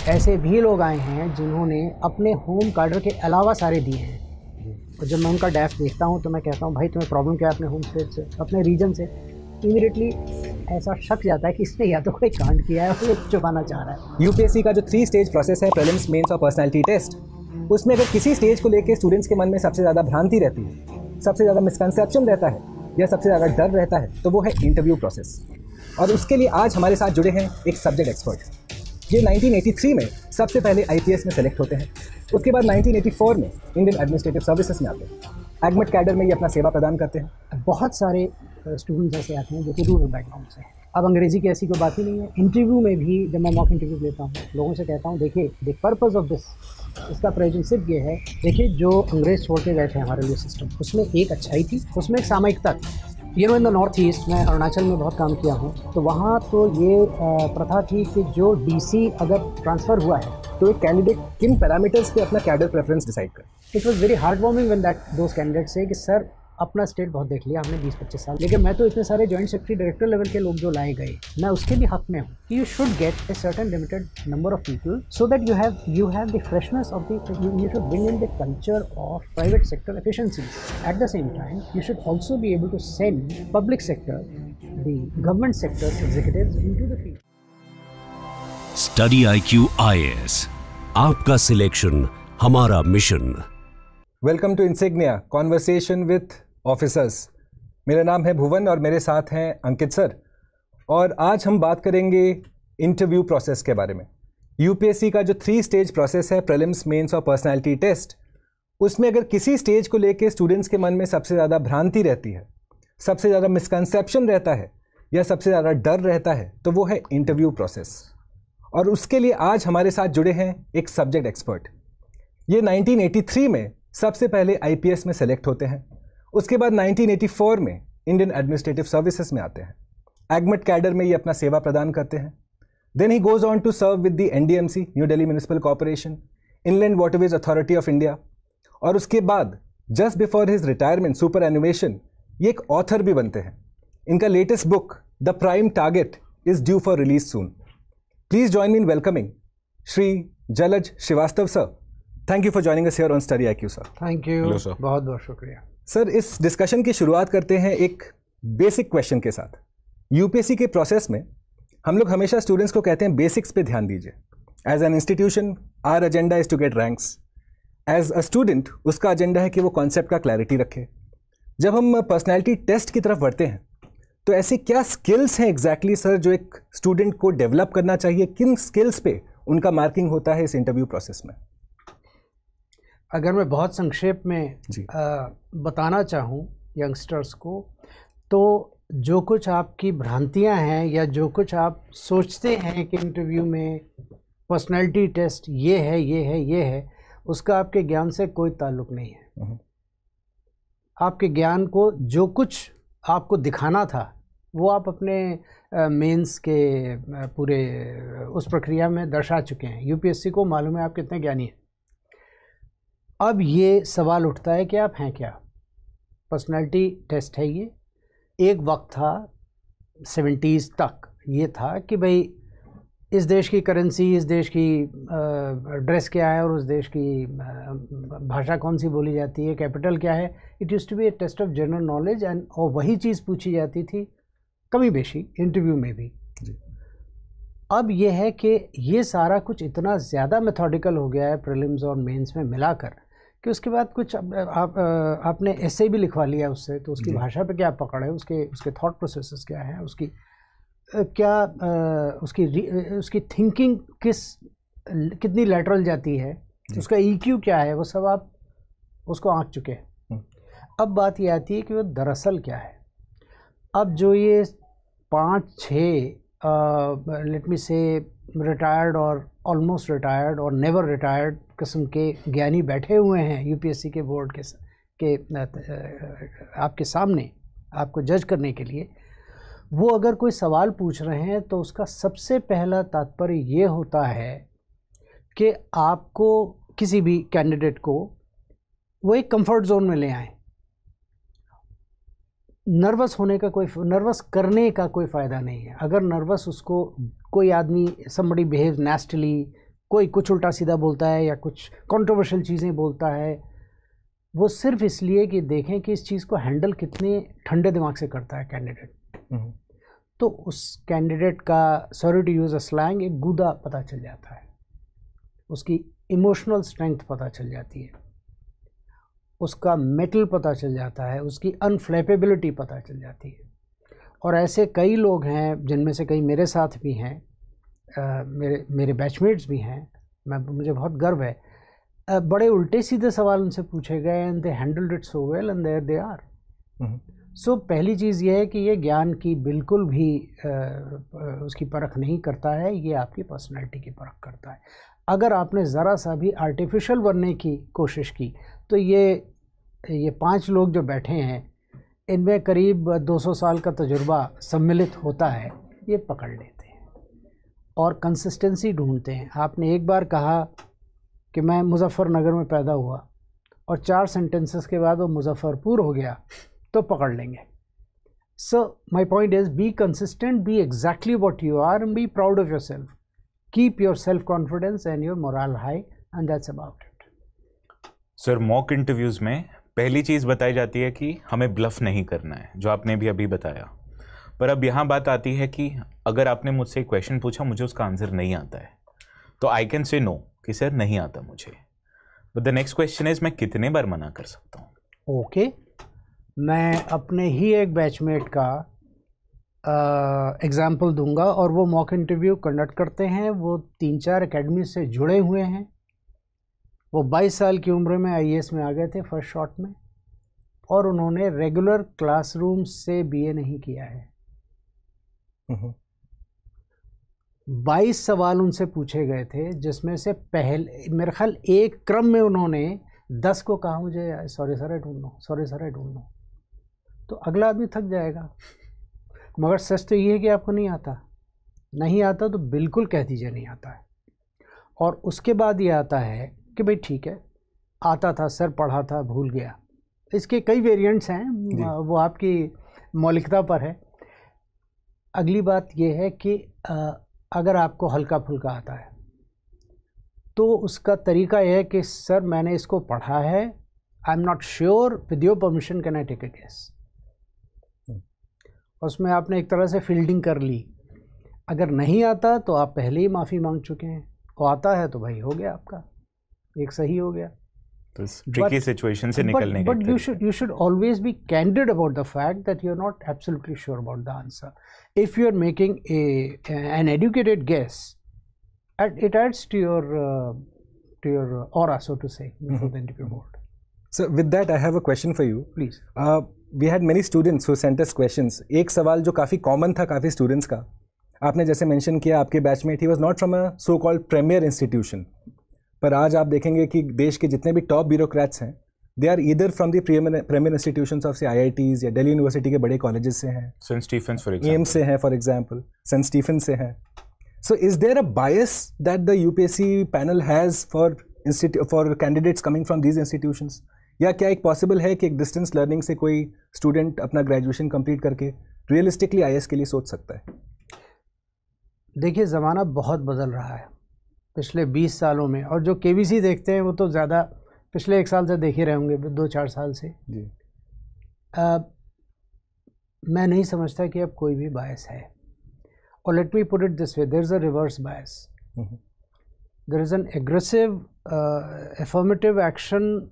ऐसे भी लोग आए हैं जिन्होंने अपने होम कार्डर के अलावा सारे दिए हैं, और जब मैं उनका डैफ देखता हूँ तो मैं कहता हूँ भाई तुम्हें प्रॉब्लम क्या है अपने होम स्टेट से, अपने रीजन से। इमीडिएटली ऐसा शक जाता है कि इसने या तो कोई कांड किया है और ये छुपाना चाह रहा है। यूपीएससी का जो 3 स्टेज प्रोसेस है, प्रीलिम्स, मेंस और पर्सनालिटी टेस्ट, उसमें अगर किसी स्टेज को लेकर स्टूडेंट्स के मन में सबसे ज़्यादा भ्रांति रहती है, सबसे ज़्यादा मिसकंसेप्शन रहता है या सबसे ज़्यादा डर रहता है, तो वो है इंटरव्यू प्रोसेस। और उसके लिए आज हमारे साथ जुड़े हैं एक सब्जेक्ट एक्सपर्ट। ये 1983 में सबसे पहले आईपीएस में सेलेक्ट होते हैं, उसके बाद 1984 में इंडियन एडमिनिस्ट्रेटिव सर्विसेज में आते हैं, एडमिट कैडर में ये अपना सेवा प्रदान करते हैं। बहुत सारे स्टूडेंट्स ऐसे आते हैं जो कि रूरल बैकग्राउंड से हैं। अब अंग्रेज़ी की ऐसी कोई बात ही नहीं है। इंटरव्यू में भी जब मैं मॉक इंटरव्यू लेता हूँ, लोगों से कहता हूँ देखिए द पर्पज़ ऑफ दिस, इसका प्रयोजन सिर्फ ये है, देखिए जो अंग्रेज़ छोड़ के गए थे हमारे लिए सिस्टम, उसमें एक अच्छाई थी, उसमें एक सामयिकता थी। इन द नॉर्थ ईस्ट, मैं अरुणाचल में बहुत काम किया हूँ, तो वहाँ तो ये प्रथा थी कि जो डीसी अगर ट्रांसफ़र हुआ है तो एक कैंडिडेट किन पैरामीटर्स पे अपना कैडर प्रेफरेंस डिसाइड करे। It was very heart warming when those candidate से कि सर अपना स्टेट बहुत देख लिया हमने 20-25 साल, लेकिन मैं तो इतने सारे जॉइंट सेक्रेटरी डायरेक्टर लेवल के लोग जो लाए गए, मैं उसके भी हक में हूँ। You should get a certain limited number of people so that you have the freshness of the, you should bring in the culture of private sector efficiencies. At the same time, you should also be able to send public sector, the government sector executives into the field. Study IQ IAS, आपका selection हमारा mission. Welcome to insignia conversation with officers. मेरा नाम है भुवन और मेरे साथ हैं अंकित sir, और आज हम बात करेंगे इंटरव्यू प्रोसेस के बारे में। यूपीएससी का जो 3 स्टेज प्रोसेस है, प्रीलिम्स, मेंस और पर्सनालिटी टेस्ट, उसमें अगर किसी स्टेज को लेके स्टूडेंट्स के मन में सबसे ज़्यादा भ्रांति रहती है, सबसे ज़्यादा मिसकंसेप्शन रहता है या सबसे ज़्यादा डर रहता है, तो वो है इंटरव्यू प्रोसेस। और उसके लिए आज हमारे साथ जुड़े हैं एक सब्जेक्ट एक्सपर्ट। ये 1983 में सबसे पहले आईपीएस में सेलेक्ट होते हैं, उसके बाद 1984 में इंडियन एडमिनिस्ट्रेटिव सर्विसेज में आते हैं, एडमिट कैडर में ये अपना सेवा प्रदान करते हैं। Then he goes on to serve with the NDMC, new Delhi municipal corporation, inland waterways authority of India, और उसके बाद just before his retirement superannuation ये एक ऑथर भी बनते हैं। इनका latest book the prime target is due for release soon. Please join me in welcoming Shri Jalaj Srivastava sir. Thank you for joining us here on study IQ sir. Thank you, बहुत बहुत शुक्रिया sir. इस डिस्कशन की शुरुआत करते हैं एक बेसिक क्वेश्चन के साथ। यूपीएससी के प्रोसेस में हम लोग हमेशा स्टूडेंट्स को कहते हैं बेसिक्स पे ध्यान दीजिए। As an institution our agenda is to get ranks, as a student उसका एजेंडा है कि वो कॉन्सेप्ट का क्लैरिटी रखे। जब हम पर्सनैलिटी टेस्ट की तरफ बढ़ते हैं तो ऐसी क्या स्किल्स हैं एग्जैक्टली सर जो एक स्टूडेंट को डेवलप करना चाहिए, किन स्किल्स पे उनका मार्किंग होता है इस इंटरव्यू प्रोसेस में? अगर मैं बहुत संक्षेप में बताना चाहूँ यंगस्टर्स को, तो जो कुछ आपकी भ्रांतियाँ हैं या जो कुछ आप सोचते हैं कि इंटरव्यू में पर्सनैलिटी टेस्ट ये है, ये है, ये है, उसका आपके ज्ञान से कोई ताल्लुक़ नहीं है। आपके ज्ञान को जो कुछ आपको दिखाना था वो आप अपने मेंस के पूरे उस प्रक्रिया में दर्शा चुके हैं। यूपीएससी को मालूम है आप कितने ज्ञानी हैं। अब ये सवाल उठता है कि आप हैं क्या? पर्सनैलिटी टेस्ट है ये। एक वक्त था 70s तक ये था कि भाई इस देश की करेंसी, इस देश की ड्रेस क्या है और उस देश की भाषा कौन सी बोली जाती है, कैपिटल क्या है। It used to be a test of general knowledge, and और वही चीज़ पूछी जाती थी कमी बेशी इंटरव्यू में भी। अब ये है कि ये सारा कुछ इतना ज़्यादा मेथोडिकल हो गया है प्रीलिम्स और मेंस में मिलाकर कि उसके बाद कुछ आपने ऐसे भी लिखवा लिया उससे, तो उसकी भाषा पे क्या पकड़ है, उसके थॉट प्रोसेसेस क्या है, उसकी क्या उसकी थिंकिंग कितनी लैटरल जाती है, उसका EQ क्या है, वो सब आप उसको आंक चुके हैं। अब बात ये आती है कि वो दरअसल क्या है। अब जो ये 5-6 लेट मी से रिटायर्ड और ऑलमोस्ट रिटायर्ड और नेवर रिटायर्ड किस्म के ज्ञानी बैठे हुए हैं यूपीएससी के बोर्ड के आपके सामने आपको जज करने के लिए, वो अगर कोई सवाल पूछ रहे हैं तो उसका सबसे पहला तात्पर्य ये होता है कि आपको किसी भी कैंडिडेट को वो एक कंफर्ट जोन में ले आएँ। नर्वस करने का कोई फ़ायदा नहीं है। अगर नर्वस उसको कोई आदमी somebody behaves nastily, कोई कुछ उल्टा सीधा बोलता है या कुछ कंट्रोवर्शियल चीज़ें बोलता है, वो सिर्फ इसलिए कि देखें कि इस चीज़ को हैंडल कितने ठंडे दिमाग से करता है कैंडिडेट। तो उस कैंडिडेट का, sorry to use a slang, एक गूदा पता चल जाता है, उसकी इमोशनल स्ट्रेंथ पता चल जाती है, उसका मेटल पता चल जाता है, उसकी अनफ्लैपेबिलिटी पता चल जाती है। और ऐसे कई लोग हैं जिनमें से कई मेरे साथ भी हैं, मेरे बैचमेट्स भी हैं, मुझे बहुत गर्व है, बड़े उल्टे सीधे सवाल उनसे पूछे गए and they handled it so well and there they are. So पहली चीज़ ये है कि ये ज्ञान की बिल्कुल भी उसकी परख नहीं करता है, ये आपकी पर्सनैलिटी की परख करता है। अगर आपने ज़रा सा भी आर्टिफिशियल बनने की कोशिश की तो ये 5 लोग जो बैठे हैं इनमें करीब 200 साल का तजुर्बा सम्मिलित होता है, ये पकड़ लेते हैं और कंसिस्टेंसी ढूंढते हैं। आपने एक बार कहा कि मैं मुजफ्फरनगर में पैदा हुआ और 4 सेंटेंसेस के बाद वो मुजफ्फरपुर हो गया, तो पकड़ लेंगे। So my point is, be consistent, be exactly what you are and be proud of your self, keep your self confidence and your moral high and that's about it. Sir, mock interviews में पहली चीज़ बताई जाती है कि हमें bulb नहीं करना है, जो आपने भी अभी बताया। पर अब यहाँ बात आती है कि अगर आपने मुझसे एक क्वेश्चन पूछा, मुझे उसका आंसर नहीं आता है, तो आई कैन से नो कि सर नहीं आता मुझे। But the next question is, मैं कितने बार मना कर सकता हूँ? ओके, मैं अपने ही एक बैचमेट का एग्ज़ाम्पल दूंगा, और वो मॉक इंटरव्यू कंडक्ट करते हैं। वो 3-4 एकेडमी से जुड़े हुए हैं। वो 22 साल की उम्र में IAS में आ गए थे फर्स्ट शॉट में, और उन्होंने रेगुलर क्लासरूम से BA नहीं किया है। 22 सवाल उनसे पूछे गए थे, जिसमें से पहले मेरे ख्याल एक क्रम में उन्होंने 10 को कहा मुझे sorry sir I don't know, sorry sir I don't know. तो अगला आदमी थक जाएगा। मगर सच तो ये है कि आपको नहीं आता, नहीं आता तो बिल्कुल कह दीजिए नहीं आता है। और उसके बाद ये आता है कि भाई ठीक है, आता था सर, पढ़ा था, भूल गया। इसके कई वेरिएंट्स हैं, वो आपकी मौलिकता पर है। अगली बात ये है कि अगर आपको हल्का फुल्का आता है तो उसका तरीका यह है कि सर मैंने इसको पढ़ा है, I am not sure, with your permission can I take a guess. उसमें आपने एक तरह से फील्डिंग कर ली। अगर नहीं आता तो आप पहले ही माफ़ी मांग चुके हैं, और आता है तो भाई हो गया, आपका एक सही हो गया। तो ट्रिकी सिचुएशन से निकलने के but you should always be candid about the fact that you're not absolutely sure about the answer. If you're making an educated guess, it adds to your aura, so to say, before the interview board. So with that, I have a question for you. Please. We had many students who sent us questions. एक सवाल जो काफ़ी common था काफ़ी students का, आपने जैसे mention किया आपके batchmate, he was not from a so called premier institution, पर आज आप देखेंगे कि देश के जितने भी टॉप ब्यूरोक्रेट्स हैं, they are either from the premier institutions of say IITs या दिल्ली यूनिवर्सिटी के बड़े कॉलेजेस से हैं, Saint Stephen's for example, AIIMS से हैं फॉर एग्जांपल, सेंट स्टीफेंस से हैं। So is there a bias that the UPSC panel has for candidates coming from these institutions, या क्या एक पॉसिबल है कि एक डिस्टेंस लर्निंग से कोई स्टूडेंट अपना ग्रेजुएशन कंप्लीट करके रियलिस्टिकली IAS के लिए सोच सकता है? देखिए, ज़माना बहुत बदल रहा है पिछले 20 सालों में, और जो KBC देखते हैं वो तो ज़्यादा पिछले 1 साल से देख ही रहे होंगे, 2-4 साल से जी। मैं नहीं समझता कि अब कोई भी बायस है। और let me put it this way, there is a reverse bias, there is an aggressive affirmative action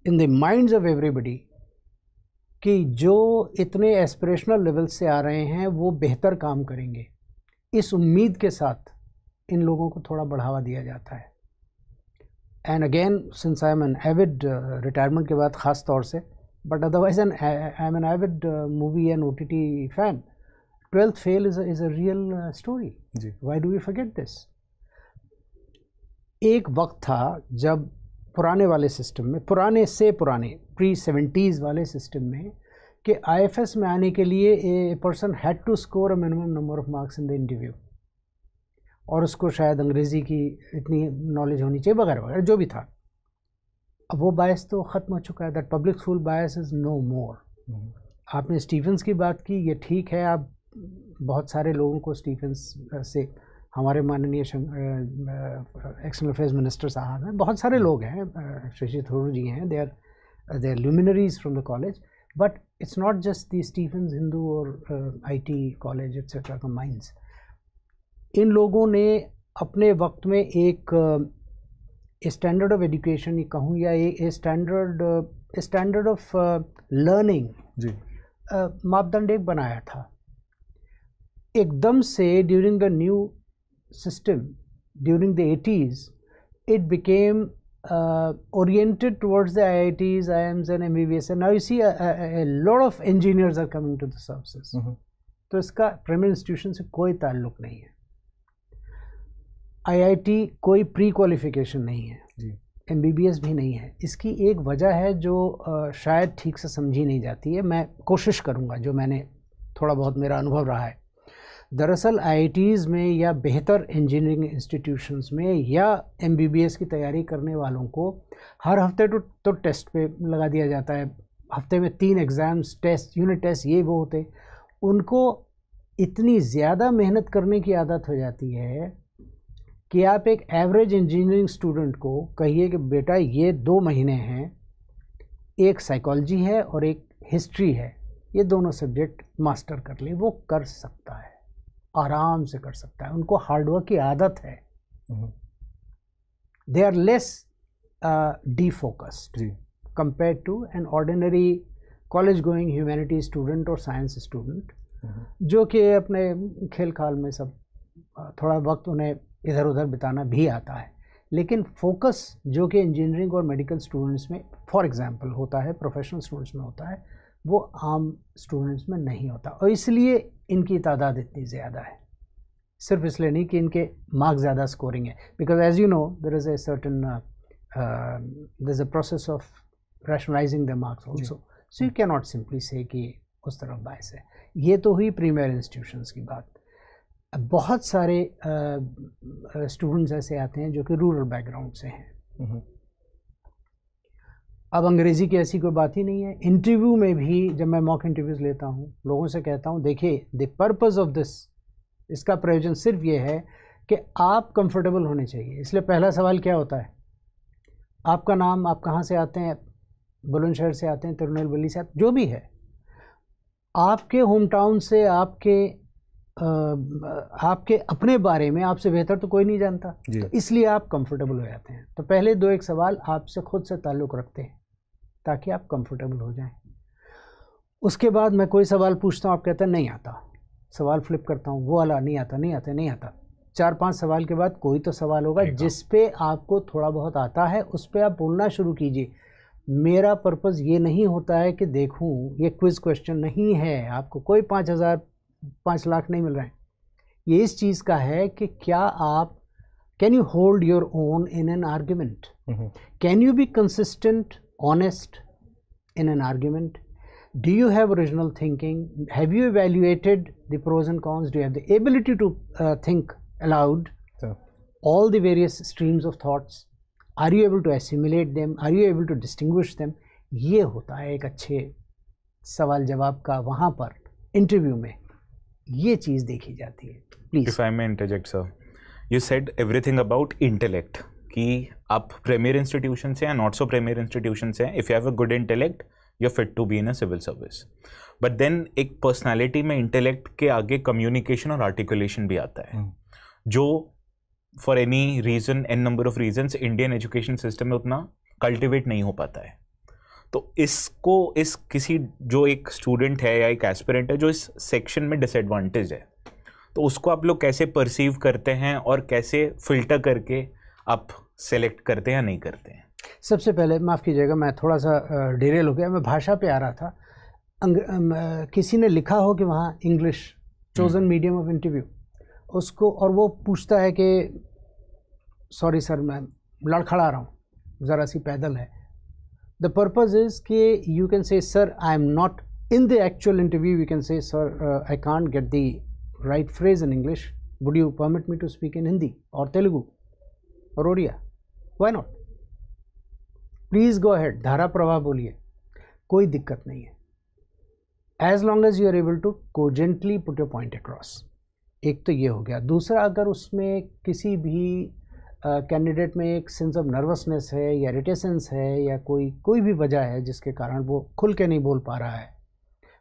in the minds of everybody कि जो इतने एस्पिरेशनल लेवल से आ रहे हैं वो बेहतर काम करेंगे। इस उम्मीद के साथ इन लोगों को थोड़ा बढ़ावा दिया जाता है। And again, since I am an avid, retirement के बाद ख़ास तौर से, but otherwise I am an avid movie and OTT fan, 12th fail is a real story. Why do we forget this? एक वक्त था जब पुराने वाले सिस्टम में, पुराने से पुराने pre-70s वाले सिस्टम में, कि IFS में आने के लिए a person had to score a minimum number of marks in the interview, और उसको शायद अंग्रेज़ी की इतनी नॉलेज होनी चाहिए वगैरह वगैरह, जो भी था। अब वो बायस तो ख़त्म हो चुका है। That public school bias is no more. आपने स्टीफेंस की बात की, ये ठीक है, आप बहुत सारे लोगों को स्टीफेंस से हमारे माननीय एक्सटर्नल अफेयर्स मिनिस्टर साहब हैं, बहुत सारे लोग हैं, शशि थरूर जी हैं, they are luminaries from the college, but it's not just the Stephens Hindu और IT कॉलेज etc. combines. इन लोगों ने अपने वक्त में एक स्टैंडर्ड ऑफ एजुकेशन कहूँ या एक स्टैंडर्ड ऑफ लर्निंग जी मापदंड एक बनाया था. एकदम से during the new system during the 80s, it became oriented towards the IITs, IIMs and MBBS, and now you see a lot of engineers are coming to the services. तो इसका primary institution से कोई ताल्लुक नहीं है. IIT कोई pre qualification नहीं है जी, MBBS भी नहीं है. इसकी एक वजह है जो शायद ठीक से समझी नहीं जाती है. मैं कोशिश करूँगा, जो मैंने थोड़ा बहुत मेरा अनुभव रहा है. दरअसल IITs में या बेहतर इंजीनियरिंग इंस्टीट्यूशंस में या MBBS की तैयारी करने वालों को हर हफ्ते तो टेस्ट पे लगा दिया जाता है. हफ्ते में 3 एग्ज़ाम्स, टेस्ट, यूनिट टेस्ट, ये वो होते. उनको इतनी ज़्यादा मेहनत करने की आदत हो जाती है कि आप एक एवरेज इंजीनियरिंग स्टूडेंट को कहिए कि बेटा ये 2 महीने हैं, एक साइकोलॉजी है और एक हिस्ट्री है, ये दोनों सब्जेक्ट मास्टर कर ले. वो कर सकता है, आराम से कर सकता है. उनको हार्डवर्क की आदत है. They are less defocused compare to an ordinary college going humanity student और साइंस स्टूडेंट, जो कि अपने खेल खाल में सब थोड़ा वक्त उन्हें इधर उधर बिताना भी आता है. लेकिन फोकस जो कि इंजीनियरिंग और मेडिकल स्टूडेंट्स में फॉर एग्जांपल होता है, प्रोफेशनल स्टूडेंट्स में होता है, वो आम स्टूडेंट्स में नहीं होता. और इसलिए इनकी तादाद इतनी ज़्यादा है. सिर्फ इसलिए नहीं कि इनके मार्क्स ज़्यादा स्कोरिंग है, because as you know there is a certain there is a process of rationalising the marks also. So you can not simply say कि उस तरफ बायस है. ये तो हुई प्रीमियर इंस्टीट्यूशंस की बात. बहुत सारे स्टूडेंट्स ऐसे आते हैं जो कि रूरल बैकग्राउंड से हैं. अब अंग्रेज़ी की ऐसी कोई बात ही नहीं है. इंटरव्यू में भी जब मैं मॉक इंटरव्यूज़ लेता हूँ, लोगों से कहता हूँ देखिए द पर्पज़ ऑफ दिस, इसका प्रयोजन सिर्फ ये है कि आप कंफर्टेबल होने चाहिए. इसलिए पहला सवाल क्या होता है, आपका नाम, आप कहाँ से आते हैं, बुलंदशहर से आते हैं, तिरुनेलवेली से आते, जो भी है, आपके होम टाउन से, आपके अपने बारे में आपसे बेहतर तो कोई नहीं जानता. तो इसलिए आप कंफर्टेबल हो जाते हैं. तो पहले 2-1 सवाल आपसे खुद से ताल्लुक़ रखते हैं ताकि आप कंफर्टेबल हो जाएं. उसके बाद मैं कोई सवाल पूछता हूँ, आप कहते हैं नहीं आता. सवाल फ्लिप करता हूँ, वो वाला नहीं आता, नहीं आता, नहीं आता. 4-5 सवाल के बाद कोई तो सवाल होगा जिस पे आपको थोड़ा बहुत आता है, उस पर आप बोलना शुरू कीजिए. मेरा पर्पज़ ये नहीं होता है कि देखूँ, ये क्विज़ क्वेश्चन नहीं है. आपको कोई 5 लाख नहीं मिल रहे हैं. ये इस चीज़ का है कि क्या आप can you hold your own in an argument, can you be consistent, honest in an argument, do you have original thinking, have you evaluated the pros and cons, do you have the ability to think aloud, all the various streams of thoughts, are you able to assimilate them, are you able to distinguish them. ये होता है एक अच्छे सवाल जवाब का. वहाँ पर इंटरव्यू में ये चीज़ देखी जाती है. Please if I may interject sir, you said everything about intellect, कि आप प्रीमियर इंस्टीट्यूशन से या नॉट सो प्रीमियर इंस्टीट्यूशन से हैं, if you have a good intellect you are fit to be in a civil service. But then एक personality में intellect के आगे कम्युनिकेशन और आर्टिकुलेशन भी आता है, जो for any reason, an number of reasons, Indian education system में उतना कल्टिवेट नहीं हो पाता है. तो इसको किसी जो एक स्टूडेंट है या एक एस्पिरेंट है जो इस सेक्शन में डिसएडवांटेज है, तो उसको आप लोग कैसे परसीव करते हैं और कैसे फिल्टर करके आप सेलेक्ट करते हैं या नहीं करते हैं? सबसे पहले माफ़ कीजिएगा, मैं थोड़ा सा डिरेल हो गया. मैं भाषा पे आ रहा था. किसी ने लिखा हो कि वहाँ English chosen medium of interview, उसको, और वो पूछता है कि सॉरी सर मैं लड़खड़ा रहा हूँ, ज़रा सी पैदल है. द पर्पज़ इज़ कि you can say sir I am not in the actual interview, you can say sir I can't get the right phrase in English, would you permit me to speak in Hindi और तेलुगु और Odia, why not, please go ahead, धारा प्रवाह बोलिए, कोई दिक्कत नहीं है, as long as you are able to cogently put your point across. एक तो ये हो गया। दूसरा, अगर उसमें किसी भी कैंडिडेट में एक सेंस ऑफ नर्वसनेस है या रिटेसेंस है या कोई भी वजह है जिसके कारण वो खुल के नहीं बोल पा रहा है,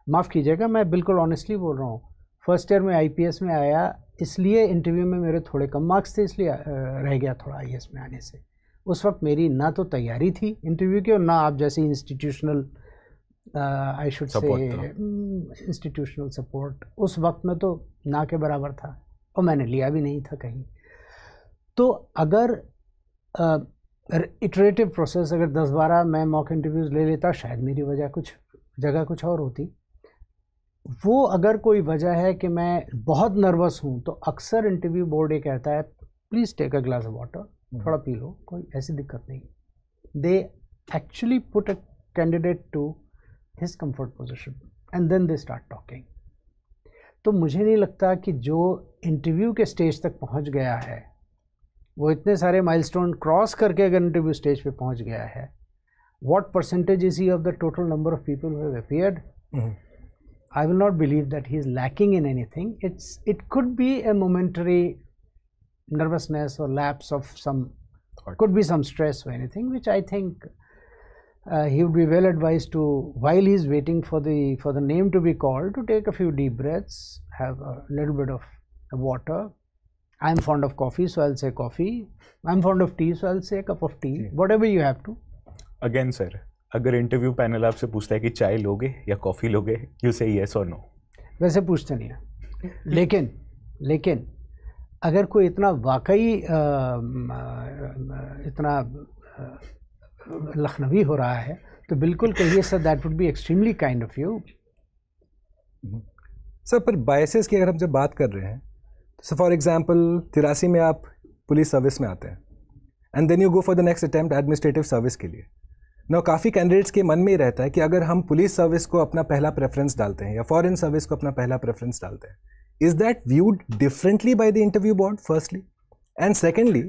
माफ़ कीजिएगा, मैं बिल्कुल ऑनेस्टली बोल रहा हूँ, फर्स्ट ईयर में आईपीएस में आया, इसलिए इंटरव्यू में मेरे थोड़े कम मार्क्स थे, इसलिए रह गया थोड़ा आईएएस में आने से। उस वक्त मेरी ना तो तैयारी थी इंटरव्यू की और ना आप जैसे institutional I should say institutional support उस वक्त में तो ना के बराबर था, और मैंने लिया भी नहीं था कहीं। तो अगर इटरेटिव प्रोसेस, अगर 10-12 मैं मॉक इंटरव्यूज़ ले लेता, शायद मेरी वजह कुछ और होती। वो अगर कोई वजह है कि मैं बहुत नर्वस हूँ, तो अक्सर इंटरव्यू बोर्ड ये कहता है please take a glass of water, थोड़ा पी लो, कोई ऐसी दिक्कत नहीं। They actually put a candidate to his comfort position and then they start talking. तो मुझे नहीं लगता कि जो इंटरव्यू के स्टेज तक पहुँच गया है, वो इतने सारे माइलस्टोन क्रॉस करके अगर इंटरव्यू स्टेज पे पहुँच गया है, what percentage is he of the total number of people who have appeared? I will not believe that he is lacking in anything. It could be a momentary nervousness or lapse of some, could be some stress or anything, which I think he would be well advised to, while he is waiting for the name to be called, to take a few deep breaths, have a little bit of water. I am fond of coffee, so I'll say coffee. I am fond of tea, so I'll say a cup of tea. Whatever you have to. Again sir, अगर interview panel आपसे पूछता है कि चाय लोगे या coffee लोगे, you से येस और नो? वैसे पूछते नहीं है, लेकिन अगर कोई इतना वाकई इतना लखनवी हो रहा है तो बिल्कुल कहिए sir, that would be extremely kind of you. Sir, पर बायसेस की अगर हम जब बात कर रहे हैं, तो फॉर एग्जांपल 83 में आप पुलिस सर्विस में आते हैं and then you go for the next attempt administrative service के लिए। ना काफ़ी कैंडिडेट्स के मन में ही रहता है कि अगर हम पुलिस सर्विस को अपना पहला प्रेफरेंस डालते हैं या फॉरेन सर्विस को अपना पहला प्रेफरेंस डालते हैं, is that viewed differently by the interview board firstly, and secondly,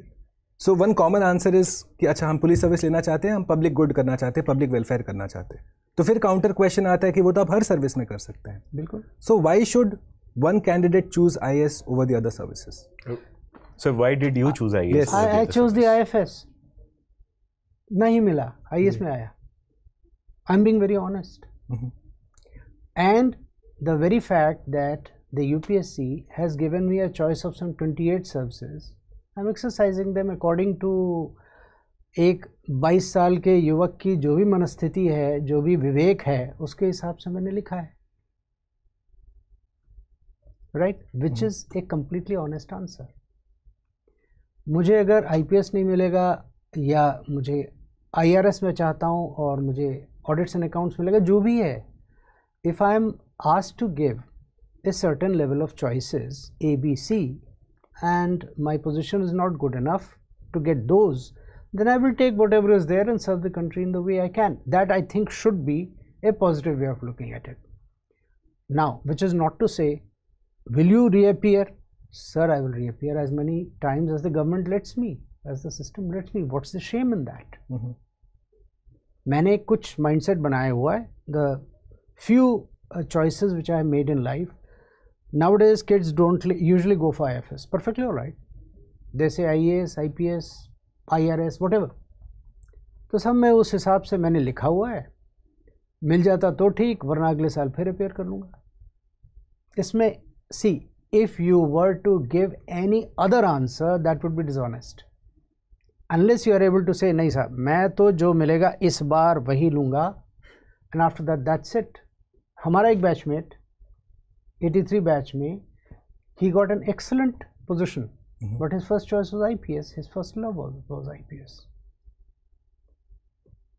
so one common answer is कि अच्छा हम पुलिस सर्विस लेना चाहते हैं, हम पब्लिक गुड करना चाहते हैं, पब्लिक वेलफेयर करना चाहते हैं, तो फिर काउंटर क्वेश्चन आता है कि वो तो आप हर सर्विस में कर सकते हैं। बिल्कुल। So why should one candidate choose IAS over the other services? So why did you choose IAS? I choose the IFS। नहीं मिला, IAS में आया। I'm being very honest. And the very fact that the UPSC has given me a choice of some 28 services, I'm exercising them according to एक 22 साल के युवक की जो भी मनस्थिति है, जो भी विवेक है, उसके हिसाब से मैंने लिखा है, right? Which is a completely honest answer. मुझे अगर IPS नहीं मिलेगा या मुझे IRS में चाहता हूँ और मुझे ऑडिट्स एंड अकाउंट्स मिलेगा, जो भी है, if I am asked to give a certain level of choices ABC and my position is not good enough to get those, then I will take whatever is there and serve the country in the way I can. That I think should be a positive way of looking at it. Now, which is not to say, will you reappear? Sir, I will reappear as many times as the government lets me, as the system lets me. What's the shame in that? मैंने कुछ mindset बनाया हुआ है, the few choices which I have made in life. Nowadays kids don't usually go for IFS, perfectly all right, they say IAS, IPS, IRS, whatever. तो सब मैं उस हिसाब से मैंने लिखा हुआ है, मिल जाता तो ठीक, वरना अगले साल फिर रिपेयर कर लूँगा। इसमें सी, if you were to give any other answer, that would be dishonest. Unless you are able to say नहीं साहब, मैं तो जो मिलेगा इस बार वही लूँगा, and after that that's it. हमारा एक बैचमेट 83 बैच में, he got an excellent position, but his first choice was IPS, his first love was IPS.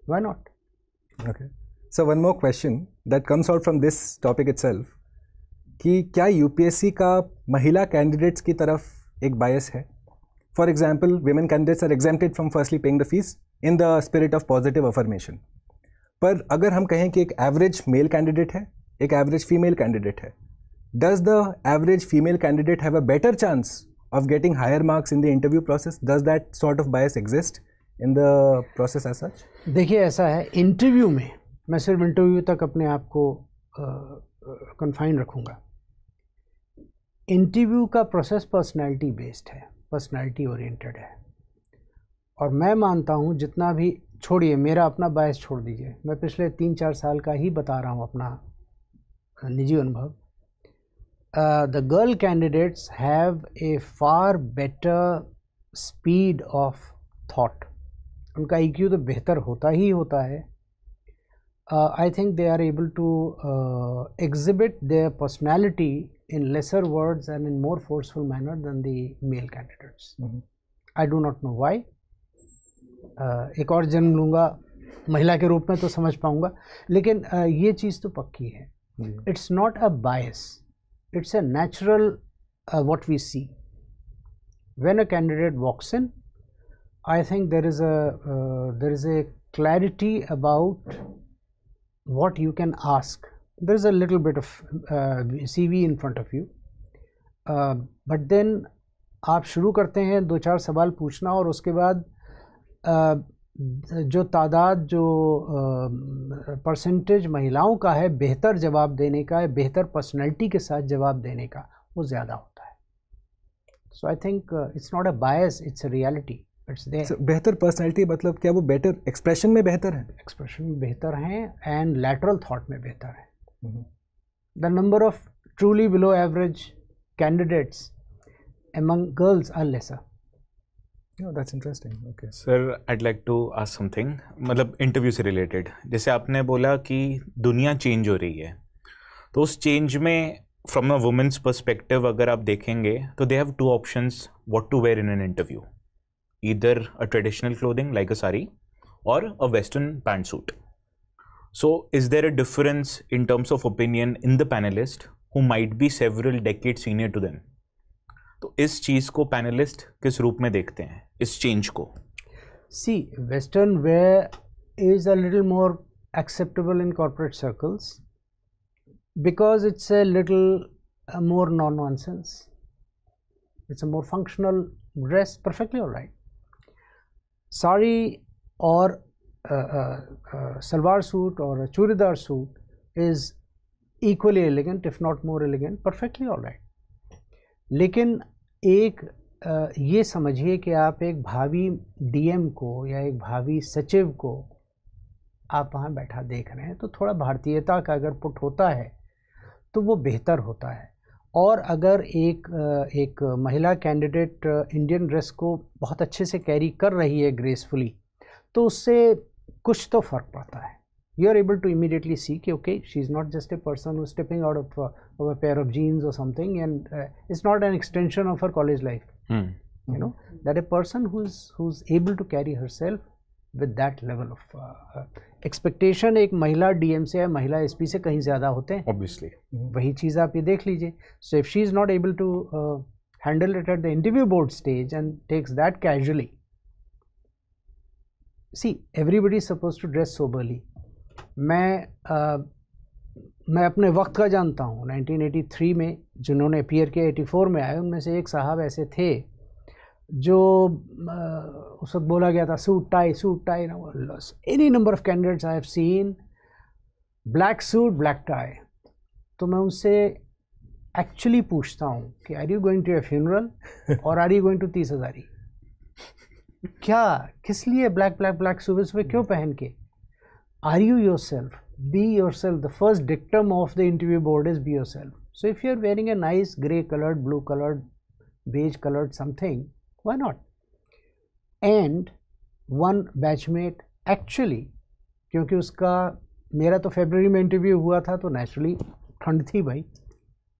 Why not? Okay. So one more question that comes out from this topic itself, कि क्या UPSC का महिला candidates की तरफ एक बायस है? For example, women candidates are exempted from firstly paying the fees in the spirit of positive affirmation. पर अगर हम कहें कि एक एवरेज मेल कैंडिडेट है, एक एवरेज फीमेल कैंडिडेट है, does the average female candidate have a better chance of getting higher marks in the interview process? Does that sort of bias exist in the process as such? देखिए, ऐसा है, interview में मैं सिर्फ interview तक अपने आप को कन्फाइन रखूँगा। इंटरव्यू का प्रोसेस पर्सनैलिटी बेस्ड है, पर्सनैलिटी ओरिएंटेड है। और मैं मानता हूँ जितना भी, छोड़िए मेरा अपना बायस छोड़ दीजिए, मैं पिछले 3-4 साल का ही बता रहा हूँ अपना निजी अनुभव। The girl candidates have a far better speed of thought, उनका IQ तो बेहतर होता ही होता है। I think they are able to exhibit their personality in lesser words and in more forceful manner than the male candidates. I do not know why. एक और जन्म लूँगा महिला के रूप में तो समझ पाऊँगा, लेकिन ये चीज़ तो पक्की है। It's not a bias. It's a natural what we see. When a candidate walks in, I think there is a clarity about what you can ask. There is a little bit of CV in front of you, but then आप शुरू करते हैं 2-4 सवाल पूछना, और उसके बाद जो तादाद, जो परसेंटेज महिलाओं का है बेहतर जवाब देने का, बेहतर पर्सनैलिटी के साथ जवाब देने का, वो ज़्यादा होता है। So I think it's not a bias, it's a reality. बेहतर पर्सनैलिटी मतलब क्या वो बेटर एक्सप्रेशन में बेहतर है? एक्सप्रेशन में बेहतर हैं एंड लैटरल थॉट में बेहतर है। The number of truly below average candidates among girls are lesser. Oh, that's interesting. Okay. Sir, I'd like to ask something. मतलब इंटरव्यू से रिलेटेड, जैसे आपने बोला कि दुनिया चेंज हो रही है, तो उस चेंज में फ्रॉम अ वुमेन्स पर्सपेक्टिव अगर आप देखेंगे तो they have 2 options what to wear in an interview, either a traditional clothing like a sari or a western pantsuit. So is there a difference in terms of opinion in the panelist who might be several decades senior to them? तो इस चीज को panelist किस रूप में देखते हैं, इस चेंज को? See, western wear is a little more acceptable in corporate circles because it's a little more non-nonsense. It's a more functional dress, perfectly all right. Sari or salwar suit or a churidar suit is equally elegant, if not more elegant, perfectly all right. लेकिन एक ये समझिए कि आप एक भावी DM को या एक भावी सचिव को आप वहाँ बैठा देख रहे हैं, तो थोड़ा भारतीयता का अगर पुट होता है तो वो बेहतर होता है। और अगर एक महिला कैंडिडेट इंडियन ड्रेस को बहुत अच्छे से कैरी कर रही है ग्रेसफुली, तो उससे कुछ तो फ़र्क पड़ता है। You are able to immediately see कि okay, she is not just a person who stepping out of a pair of jeans और something, and it's not an extension of her college life, you know, that a person who is able to carry her self with that level of expectation. एक महिला DM से या महिला SP से कहीं ज़्यादा होते हैं, ऑब्वियसली। वही चीज़ आप ये देख लीजिए। So if she is not able to handle it at the interview board stage and takes that casually, see everybody is suppose to dress soberly. मैं अपने वक्त का जानता हूँ, 1983 में जिन्होंने अपीयर किया 84 में आए, उनमें से एक साहब ऐसे थे जो उस वक्त बोला गया था suit tie any number of candidates I have seen black suit black tie. तो मैं उनसे एक्चुअली पूछता हूँ कि are you going to a funeral और are you going to 30 Hazari? क्या, किस लिए ब्लैक सुबह सुबह क्यों पहन के? Are you your self? Be your self. The first dictum of the interview board is be your self. So if you are wearing a nice grey coloured, blue coloured, beige coloured something, why not? And one batchmate actually, क्योंकि उसका, मेरा तो फरवरी में interview हुआ था तो naturally ठंड थी भाई,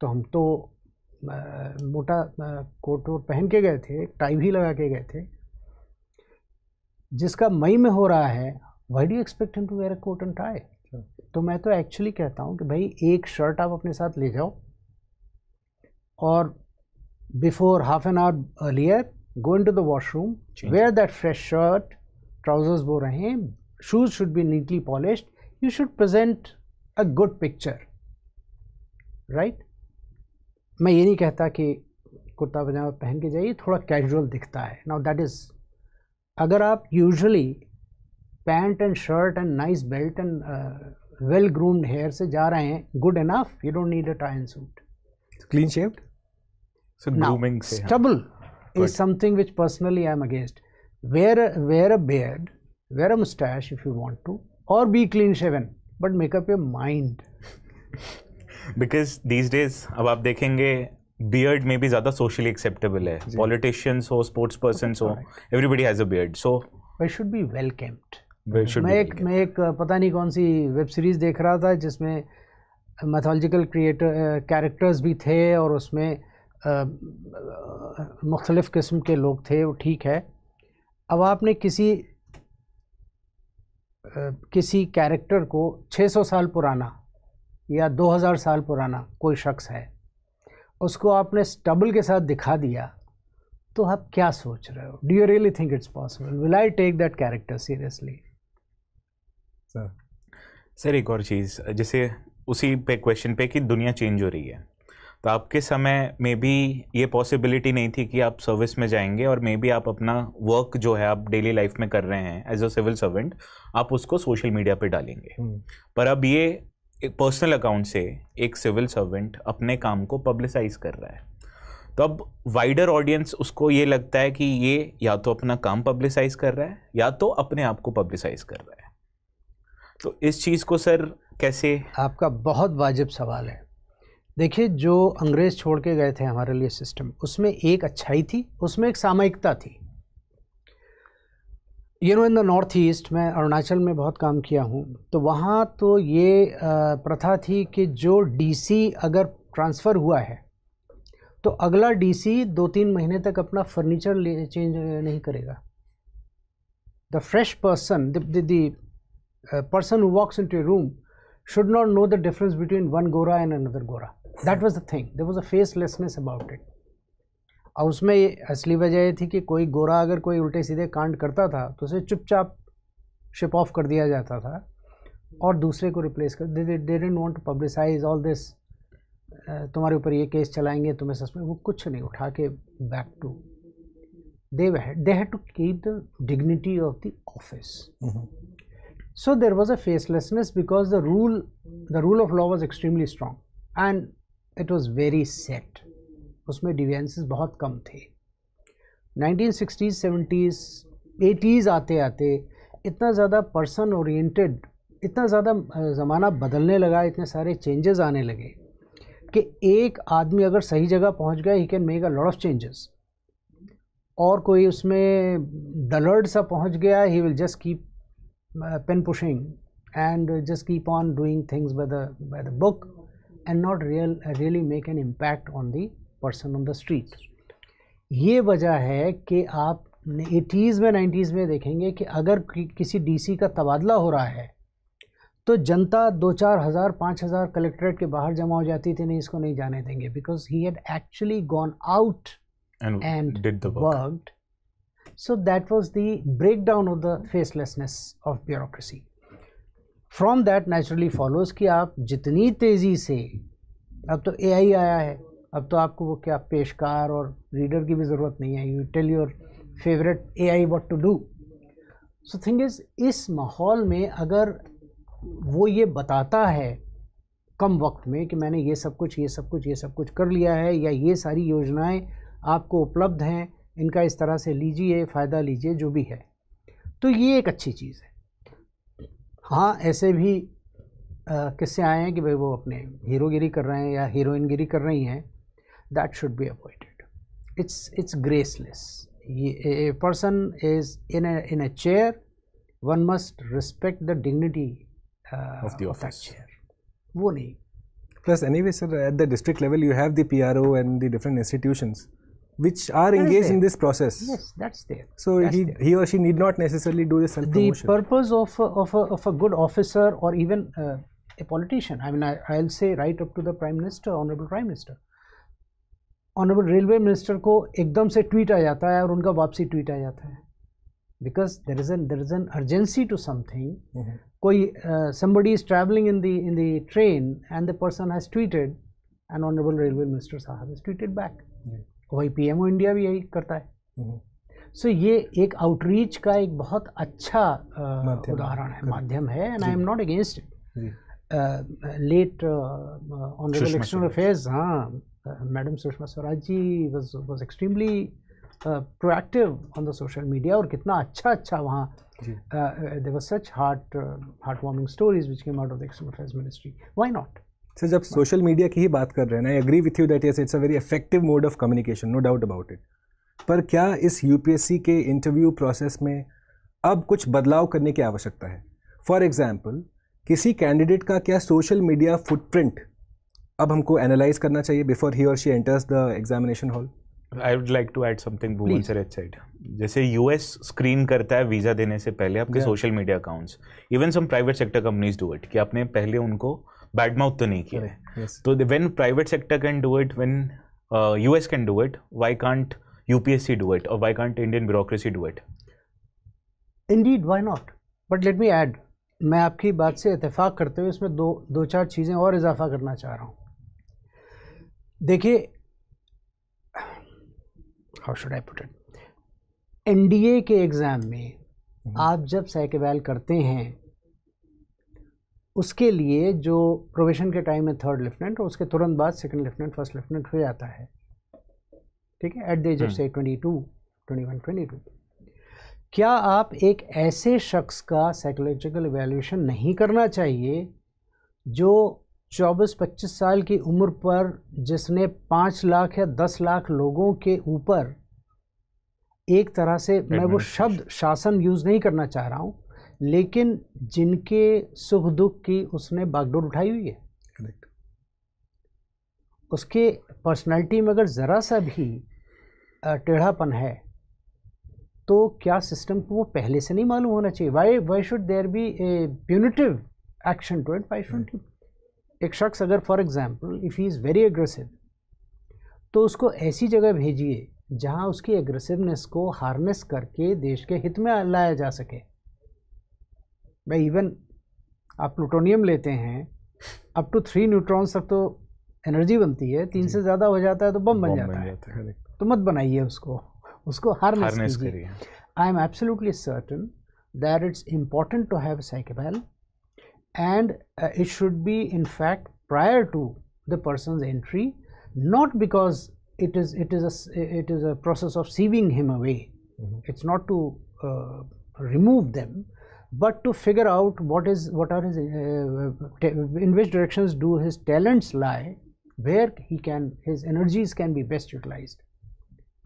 तो हम तो मोटा कोट वोट पहन के गए थे, टाई भी लगा के गए थे। जिसका मई में हो रहा है, why do you expect him to wear a coat and tie? तो मैं तो एक्चुअली कहता हूँ कि भाई एक शर्ट आप अपने साथ ले जाओ और before half an hour earlier go into the washroom, wear that fresh shirt, trousers वो रहें, shoes should be neatly polished, you should present a good picture, right? मैं ये नहीं कहता कि कुर्ता पजामा पहन के जाइए, थोड़ा कैजुअल दिखता है। Now that is, अगर आप usually pant and shirt and nice belt and well groomed hair से जा रहे हैं, good enough, you don't need a tie and suit. Clean shaved? So grooming se, stubble is something which personally I am against. Wear a beard, wear a mustache if you want to, or be clean shaven, but make up your mind. Because these days अब आप देखेंगे beard में भी ज़्यादा socially acceptable है. Politicians हो, sports persons हो, everybody has a beard. So it should be well kept. मैं एक पता नहीं कौन सी वेब सीरीज देख रहा था जिसमें मैथोलॉजिकल कैरेक्टर्स भी थे और उसमें मुख्तलिफ़ किस्म के लोग थे, वो ठीक है. अब आपने किसी कैरेक्टर को 600 साल पुराना या 2000 साल पुराना कोई शख्स है, उसको आपने स्टबल के साथ दिखा दिया, तो आप क्या सोच रहे हो? Do you really think it's possible? Will I take that character seriously? Sir एक और चीज़, जैसे उसी पे क्वेश्चन पे कि दुनिया चेंज हो रही है, तो आपके समय में भी ये पॉसिबिलिटी नहीं थी कि आप सर्विस में जाएंगे और मे बी आप अपना वर्क जो है आप डेली लाइफ में कर रहे हैं एज अ सिविल सर्वेंट, आप उसको सोशल मीडिया पे डालेंगे. पर अब ये एक पर्सनल अकाउंट से एक सिविल सर्वेंट अपने काम को पब्लिसाइज कर रहा है, तो अब वाइडर ऑडियंस उसको ये लगता है कि ये या तो अपना काम पब्लिसाइज कर रहा है या तो अपने आप को पब्लिसाइज कर रहा है. तो इस चीज़ को सर कैसे? आपका बहुत वाजिब सवाल है. देखिए, जो अंग्रेज़ छोड़ के गए थे हमारे लिए सिस्टम, उसमें एक अच्छाई थी, उसमें एक सामयिकता थी. इन द नॉर्थ ईस्ट, मैं अरुणाचल में बहुत काम किया हूँ, तो वहाँ तो ये प्रथा थी कि जो डीसी अगर ट्रांसफ़र हुआ है तो अगला डीसी 2-3 महीने तक अपना फर्नीचर चेंज नहीं करेगा. The fresh person, the person who walks into a room should not know the difference between one gora and another gora. That was the thing. There was a facelessness about it. और उसमें असली वजह ये थी कि कोई गोरा अगर कोई उल्टे सीधे कांड करता था तो उसे चुपचाप शिप ऑफ कर दिया जाता था और दूसरे को रिप्लेस कर. they didn't want to publicize all this. तुम्हारे ऊपर ये केस चलाएंगे, तुम्हें सस्पेंड, वो कुछ नहीं, उठा के back to they had to keep the dignity of the office. So there was a facelessness because the rule of law was extremely strong and it was very set. उसमें डिविएंसेस बहुत कम थे. 1960s, 70s, 80s आते आते इतना ज़्यादा person oriented, इतना ज़्यादा ज़माना बदलने लगा, इतने सारे चेंजेस आने लगे कि एक आदमी अगर सही जगह पहुंच गया, he can make a lot of changes. और कोई उसमें डलर्ड सा पहुंच गया, he will just keep pen pushing and just keep on doing things by the book and not really make an impact on the person on the street. ये वजह है कि आप 80s में 90s में देखेंगे कि अगर किसी डीसी का तबादला हो रहा है तो जनता 2-4 हज़ार 5 हज़ार कलेक्ट्रेट के बाहर जमा हो जाती थी, नहीं इसको नहीं जाने देंगे, because he had actually gone out and did the work. worked. So that was the breakdown of the facelessness of bureaucracy. From that naturally follows कि आप जितनी तेज़ी से, अब तो AI आया है, अब तो आपको वो क्या पेशकार और रीडर की भी ज़रूरत नहीं है. You tell your favorite AI what to do. So thing is, इस माहौल में अगर वो ये बताता है कम वक्त में कि मैंने ये सब कुछ कर लिया है या ये सारी योजनाएं आपको उपलब्ध हैं, इनका इस तरह से लीजिए, फ़ायदा लीजिए, जो भी है, तो ये एक अच्छी चीज़ है. हाँ, ऐसे भी किस्से आए हैं कि भाई वो अपने हीरोगिरी कर रहे हैं या हीरोइनगिरी कर रही हैं. That should be avoided. It's graceless. A person is in a chair, one must respect the dignity of the office. chair. वो नहीं. Plus anyway sir, at the district level you have the PRO and the different institutions which are engaged in this process. Yes, that's there. So he or she need not necessarily do this self-promotion. The purpose of a good officer or even a politician, I mean, I'll say right up to the Prime Minister, Honorable Prime Minister, Honorable Railway Minister को एकदम से tweet आ जाता है और उनका वापसी tweet आ जाता है, because there is an urgency to something. कोई somebody is traveling in the train and the person has tweeted and Honorable Railway Minister साहब has tweeted back. वही PMO इंडिया भी यही करता है. सो ये एक आउटरीच का एक बहुत अच्छा उदाहरण है, माध्यम है, and I am not against it. Let honourable external affairs, हाँ, madam Sushma Swaraj ji was extremely proactive on the social media, और कितना अच्छा वहाँ there were such heartwarming stories which came out of the External Affairs Ministry. Why not? Sir जब social media की ही बात कर रहे हैं, I agree with you that yes it's a very effective mode of communication, no doubt about it, पर क्या इस यूपीएससी के इंटरव्यू प्रोसेस में अब कुछ बदलाव करने की आवश्यकता है? फॉर एग्जांपल, किसी कैंडिडेट का क्या सोशल मीडिया फुटप्रिंट अब हमको एनालाइज करना चाहिए बिफोर ही और she enters the examination hall? I would like to add something Bhuvan sir at side. जैसे यूएस स्क्रीन करता है वीज़ा देने से पहले आपके social media accounts, even some private sector companies do it, कि आपने पहले उनको बैड माउथ तो नहीं किया है. तो when private sector can do it, when US can do it, why can't UPSC do it, और why can't Indian bureaucracy do it? Indeed, why not, but let me add, मैं आपकी बात से इत्तेफाक करते हुए इसमें दो चार चीज़ें और इजाफा करना चाह रहा हूँ. देखिए, how should I put it, NDA के एग्ज़ाम में आप जब साइक-एवैल करते हैं, उसके लिए जो प्रोबेशन के टाइम में 3rd लेफ्टिनेंट और उसके तुरंत बाद 2nd लेफ्टिनेंट 1st लेफ्टिनेंट हो जाता है, ठीक है, एट द एज ऑफ से 21-22. क्या आप एक ऐसे शख्स का साइकोलॉजिकल इवैल्यूएशन नहीं करना चाहिए जो 24-25 साल की उम्र पर, जिसने 5 लाख या 10 लाख लोगों के ऊपर एक तरह से, मैं वो शब्द शासन यूज़ नहीं करना चाह रहा हूँ, लेकिन जिनके सुख दुख की उसने बागडोर उठाई हुई है. करेक्ट. उसके पर्सनालिटी में अगर ज़रा सा भी टेढ़ापन है तो क्या सिस्टम को वो पहले से नहीं मालूम होना चाहिए? Why should there be a punitive action to it? Why should एक शख्स अगर for example if he is very aggressive, तो उसको ऐसी जगह भेजिए जहां उसकी एग्रेसिवनेस को हार्नेस करके देश के हित में लाया जा सके. भाई इवन आप प्लूटोनियम लेते हैं, अप टू 3 न्यूट्रॉन्स तक तो एनर्जी बनती है, 3 से ज़्यादा हो जाता है तो बम बन जाता है. तो मत बनाइए उसको हार्नेस कीजिए. I am absolutely certain that it's important to have psych eval, and it should be in fact prior to the person's entry, not because it is a process of sieving him away. It's not to remove them, but to figure out what are his in which directions do his talents lie, where his energies can be best utilized.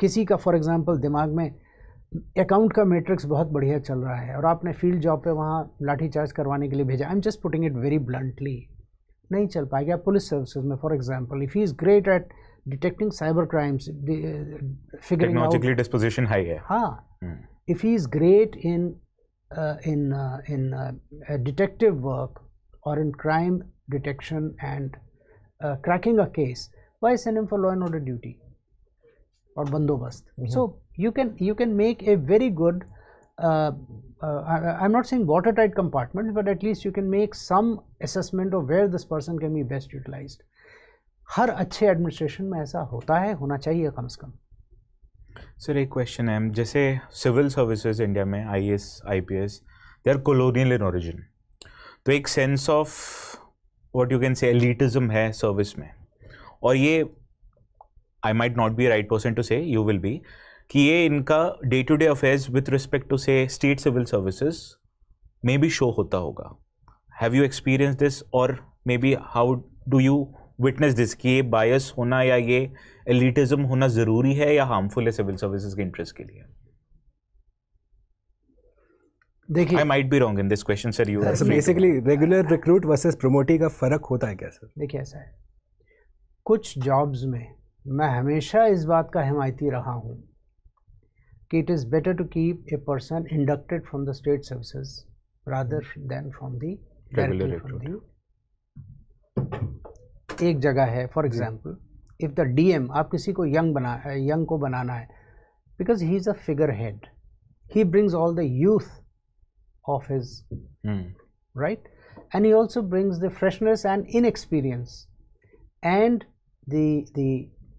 किसी का for example दिमाग में account का matrix बहुत बढ़िया चल रहा है और आपने फील्ड जॉब पे वहाँ लाठी चार्ज करवाने के लिए भेजा, I am just putting it very bluntly, नहीं चल पाएगा. पुलिस सर्विसेज में for example if he is great at detecting cyber crimes, figuring out, technologically disposition high है. हाँ, if he is great in detective work और in crime detection and cracking a case, why send him for law and order duty और बंदोबस्त? So you can make a very good I'm not saying watertight compartment, but at least you can make some assessment of where this person can be best utilized. हर अच्छे administration में ऐसा होता है, होना चाहिए कम से कम. सर एक क्वेश्चन है, जैसे सिविल सर्विसेज इंडिया में IAS IPS they are colonial in origin, तो एक sense of what you can say elitism है सर्विस में, और ये I might not be a right person to say, you will be, कि ये इनका day to day affairs with respect to say state civil services में भी show होता होगा. हैव यू एक्सपीरियंस दिस, और may be how do you witness this, कि ये बायस होना या ये एलिटिज्म होना ज़रूरी है या हार्मफुल है सिविल सर्विसेज के इंटरेस्ट के लिए? देखिए, I might be wrong in this question sir. You basically regular recruit versus promotee का फ़र्क होता है क्या सर? देखिए ऐसा है, कुछ जॉब्स में मैं हमेशा इस बात का हिमायती रहा हूँ कि it is better to keep a person inducted from the state services rather than from the directly from the. एक जगह है for example, if the DM, आप किसी को यंग को बनाना है, because he is a figurehead, he brings all the youth of his right, and he also brings the freshness and inexperience, and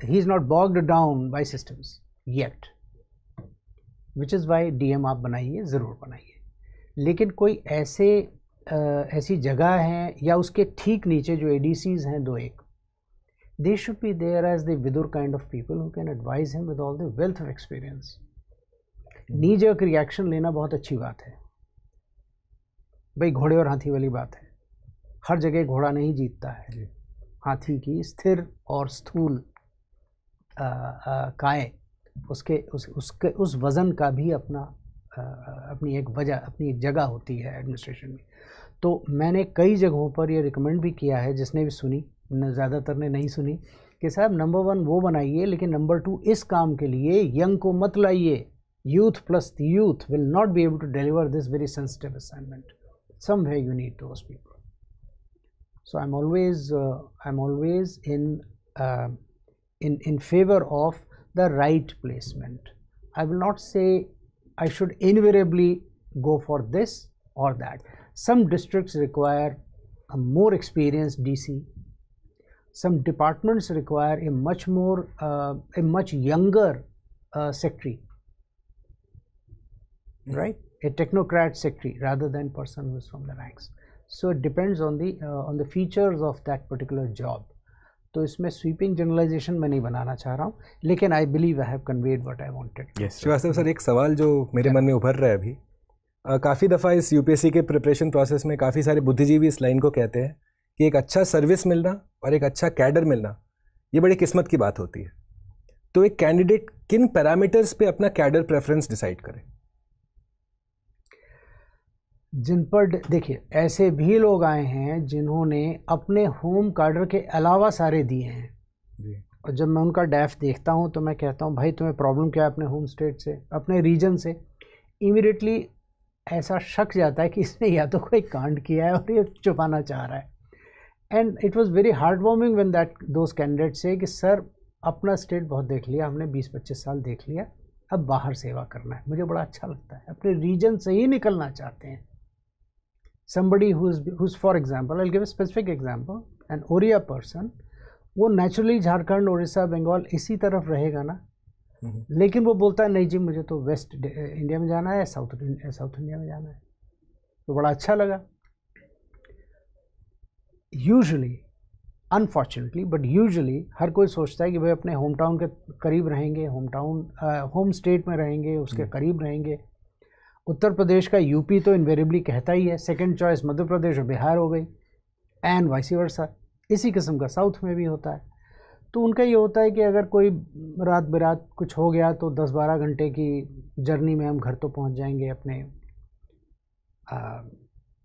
he is not bogged down by systems yet, which is why DM आप बनाइए, ज़रूर बनाइए. लेकिन कोई ऐसी जगह है या उसके ठीक नीचे जो ADCs हैं 2-1, they should be there as the Vidur kind of people who can advise him with all the wealth of experience. knee-jerk reaction लेना बहुत अच्छी बात है भाई, घोड़े और हाथी वाली बात है। हर जगह घोड़ा नहीं जीतता है, हाथी की स्थिर और स्थूल काय उसके उस वज़न का भी अपनी एक वजह, अपनी एक जगह होती है एडमिनिस्ट्रेशन में। तो मैंने कई जगहों पर ये रिकमेंड भी किया है, जिसने भी सुनी, ज़्यादातर ने नहीं सुनी, कि साहब नंबर 1 वो बनाइए, लेकिन नंबर 2 इस काम के लिए यंग को मत लाइए। Youth plus the youth will not be able to deliver this very sensitive assignment. Somewhere you need those people. So I'm always in favor of the right placement. I will not say I should invariably go for this or that. Some districts require a more experienced DC. Some departments require a much younger secretary, right? A technocrat secretary rather than person who is from the ranks. So it depends on the features of that particular job. तो इसमें sweeping generalisation मैं नहीं बनाना चाह रहा हूँ, लेकिन I believe I have conveyed what I wanted. Shrivastava sir, एक सवाल जो मेरे मन में उभर रहा है अभी, काफ़ी दफ़ा इस यूपीएससी के प्रिपरेशन प्रोसेस में काफ़ी सारे बुद्धिजीवी इस लाइन को कहते हैं कि एक अच्छा सर्विस मिलना और एक अच्छा कैडर मिलना ये बड़ी किस्मत की बात होती है। तो एक कैंडिडेट किन पैरामीटर्स पे अपना कैडर प्रेफरेंस डिसाइड करे? जिन पर देखिए, ऐसे भी लोग आए हैं जिन्होंने अपने होम कार्डर के अलावा सारे दिए हैं जी। और जब मैं उनका डैफ देखता हूं तो मैं कहता हूं भाई तुम्हें प्रॉब्लम क्या है अपने होम स्टेट से, अपने रीजन से। इमीडिएटली ऐसा शक जाता है कि इसने या तो कोई कांड किया है और ये छुपाना चाह रहा है। And it was very heart warming when those candidate से कि सर अपना स्टेट बहुत देख लिया हमने, 20-25 साल देख लिया, अब बाहर सेवा करना है। मुझे बड़ा अच्छा लगता है, अपने रीजन से ही निकलना चाहते हैं। Somebody who's for example, I'll give a specific example, an Oriya person, वो नेचुरली झारखंड, उड़ीसा, बंगाल इसी तरफ रहेगा ना, लेकिन वो बोलता है नहीं जी मुझे तो वेस्ट इंडिया में जाना है, साउथ इंडिया में जाना है। तो बड़ा अच्छा लगा। यूजुअली, अनफॉर्चुनेटली बट यूजुअली हर कोई सोचता है कि भाई अपने होम टाउन के करीब रहेंगे, होम स्टेट में रहेंगे, उसके करीब रहेंगे। उत्तर प्रदेश का यूपी तो इन्वेरिएबली कहता ही है, सेकंड चॉइस मध्य प्रदेश और बिहार हो गई, एंड वाइस वर्सा। इसी किस्म का साउथ में भी होता है। तो उनका ये होता है कि अगर कोई रात बिरात कुछ हो गया तो 10-12 घंटे की जर्नी में हम घर तो पहुंच जाएंगे अपने।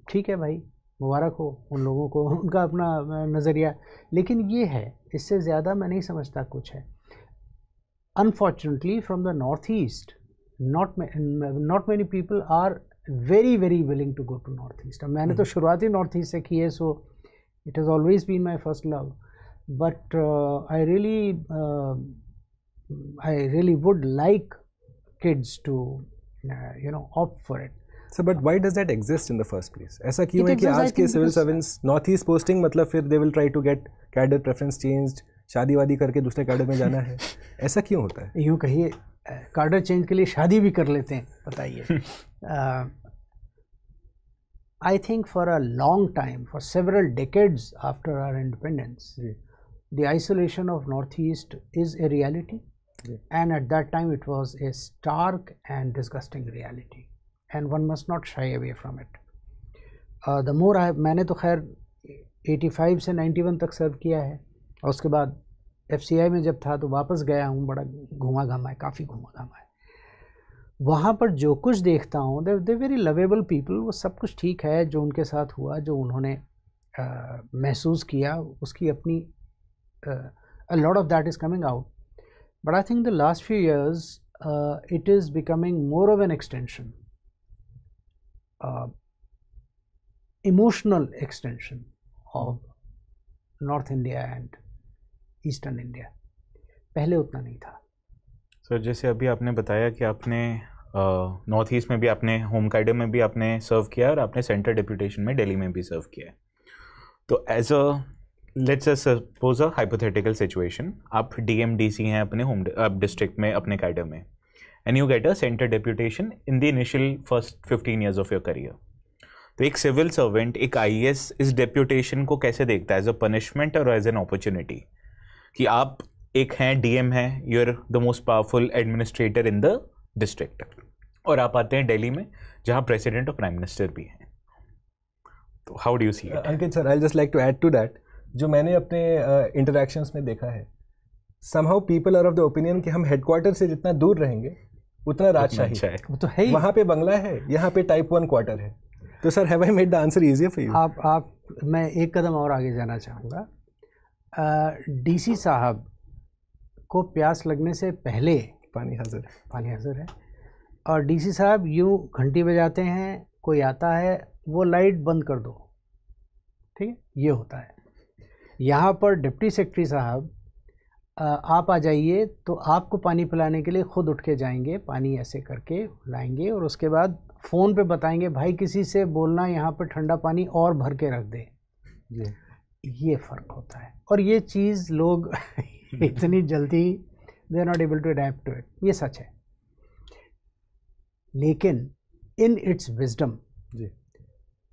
ठीक है भाई, मुबारक हो उन लोगों को, उनका अपना नज़रिया, लेकिन ये है, इससे ज़्यादा मैं नहीं समझता कुछ है। Unfortunately from the north east not many people are very willing to go to north east. मैंने तो शुरुआत ही नॉर्थ ईस्ट से की है, so it has always been my first love, but I really would like kids to opt for it. So but why does that exist in the first place? ऐसा क्यों है कि आज के civil servants north east posting मतलब फिर they will try to get cadre preference changed, शादी वादी करके दूसरे कैडर में जाना है, ऐसा क्यों होता है? यूँ कहिए कार्डर चेंज के लिए शादी भी कर लेते हैं, बताइए। I think for a long time, for several decades after our independence, the isolation of north east is a reality, and at that time it was a stark and disgusting reality, and one must not shy away from it. The more मैंने तो खैर 85 से 91 तक सर्व किया है, और उसके बाद FCI में जब था तो वापस गया हूँ। बड़ा घुमा घामा है, काफ़ी घुमा घामा है। वहाँ पर जो कुछ देखता हूँ, दे वेरी लवेबल पीपल, वो सब कुछ ठीक है जो उनके साथ हुआ, जो उन्होंने महसूस किया, उसकी अपनी a lot of that is coming out. But I think the last few years it is becoming more of an extension, emotional extension of North India and eastern India. पहले उतना नहीं था। सर जैसे अभी आपने बताया कि आपने नॉर्थ ईस्ट में भी, आपने होम कैडर में भी आपने सर्व किया, और आपने सेंटर डेप्यूटेशन में दिल्ली में भी सर्व किया है। तो as a let's suppose a hypothetical situation, आप DMDC हैं अपने होम डिस्ट्रिक्ट में अपने कैडर में, and you get a centre deputation in the initial first 15 years of your career. तो एक सिविल सर्वेंट, एक IAS इस डेप्यूटेशन को कैसे देखता है, एज अ पनिशमेंट और एज एन अपॉर्चुनिटी? कि आप एक हैं डीएम हैं, you are the most powerful administrator in the district, और आप आते हैं दिल्ली में जहां प्रेसिडेंट और प्राइम मिनिस्टर भी हैं, तो how do you see it? Ankit sir, I just like to add to that, जो मैंने अपने इंटरैक्शंस में देखा है, somehow people are of the opinion कि हम हेडक्वार्टर से जितना दूर रहेंगे उतना राजशाही अच्छा है। वो तो है ही। वहाँ पे बंगला है, यहाँ पे टाइप 1 क्वार्टर है। तो sir, have I made the answer easier for you? मैं एक कदम और आगे जाना चाहूँगा। डीसी साहब को प्यास लगने से पहले पानी हाजिर है, और डीसी साहब यूँ घंटी बजाते हैं, कोई आता है, वो लाइट बंद कर दो, ठीक है, ये होता है। यहाँ पर डिप्टी सेक्रेटरी साहब आप आ जाइए तो आपको पानी पिलाने के लिए खुद उठ के जाएंगे, पानी ऐसे करके लाएंगे, और उसके बाद फ़ोन पे बताएंगे भाई किसी से बोलना यहाँ पर ठंडा पानी और भर के रख दे। ये फ़र्क होता है, और ये चीज़ लोग इतनी जल्दी they are not able to adapt to it, ये सच है। लेकिन in its wisdom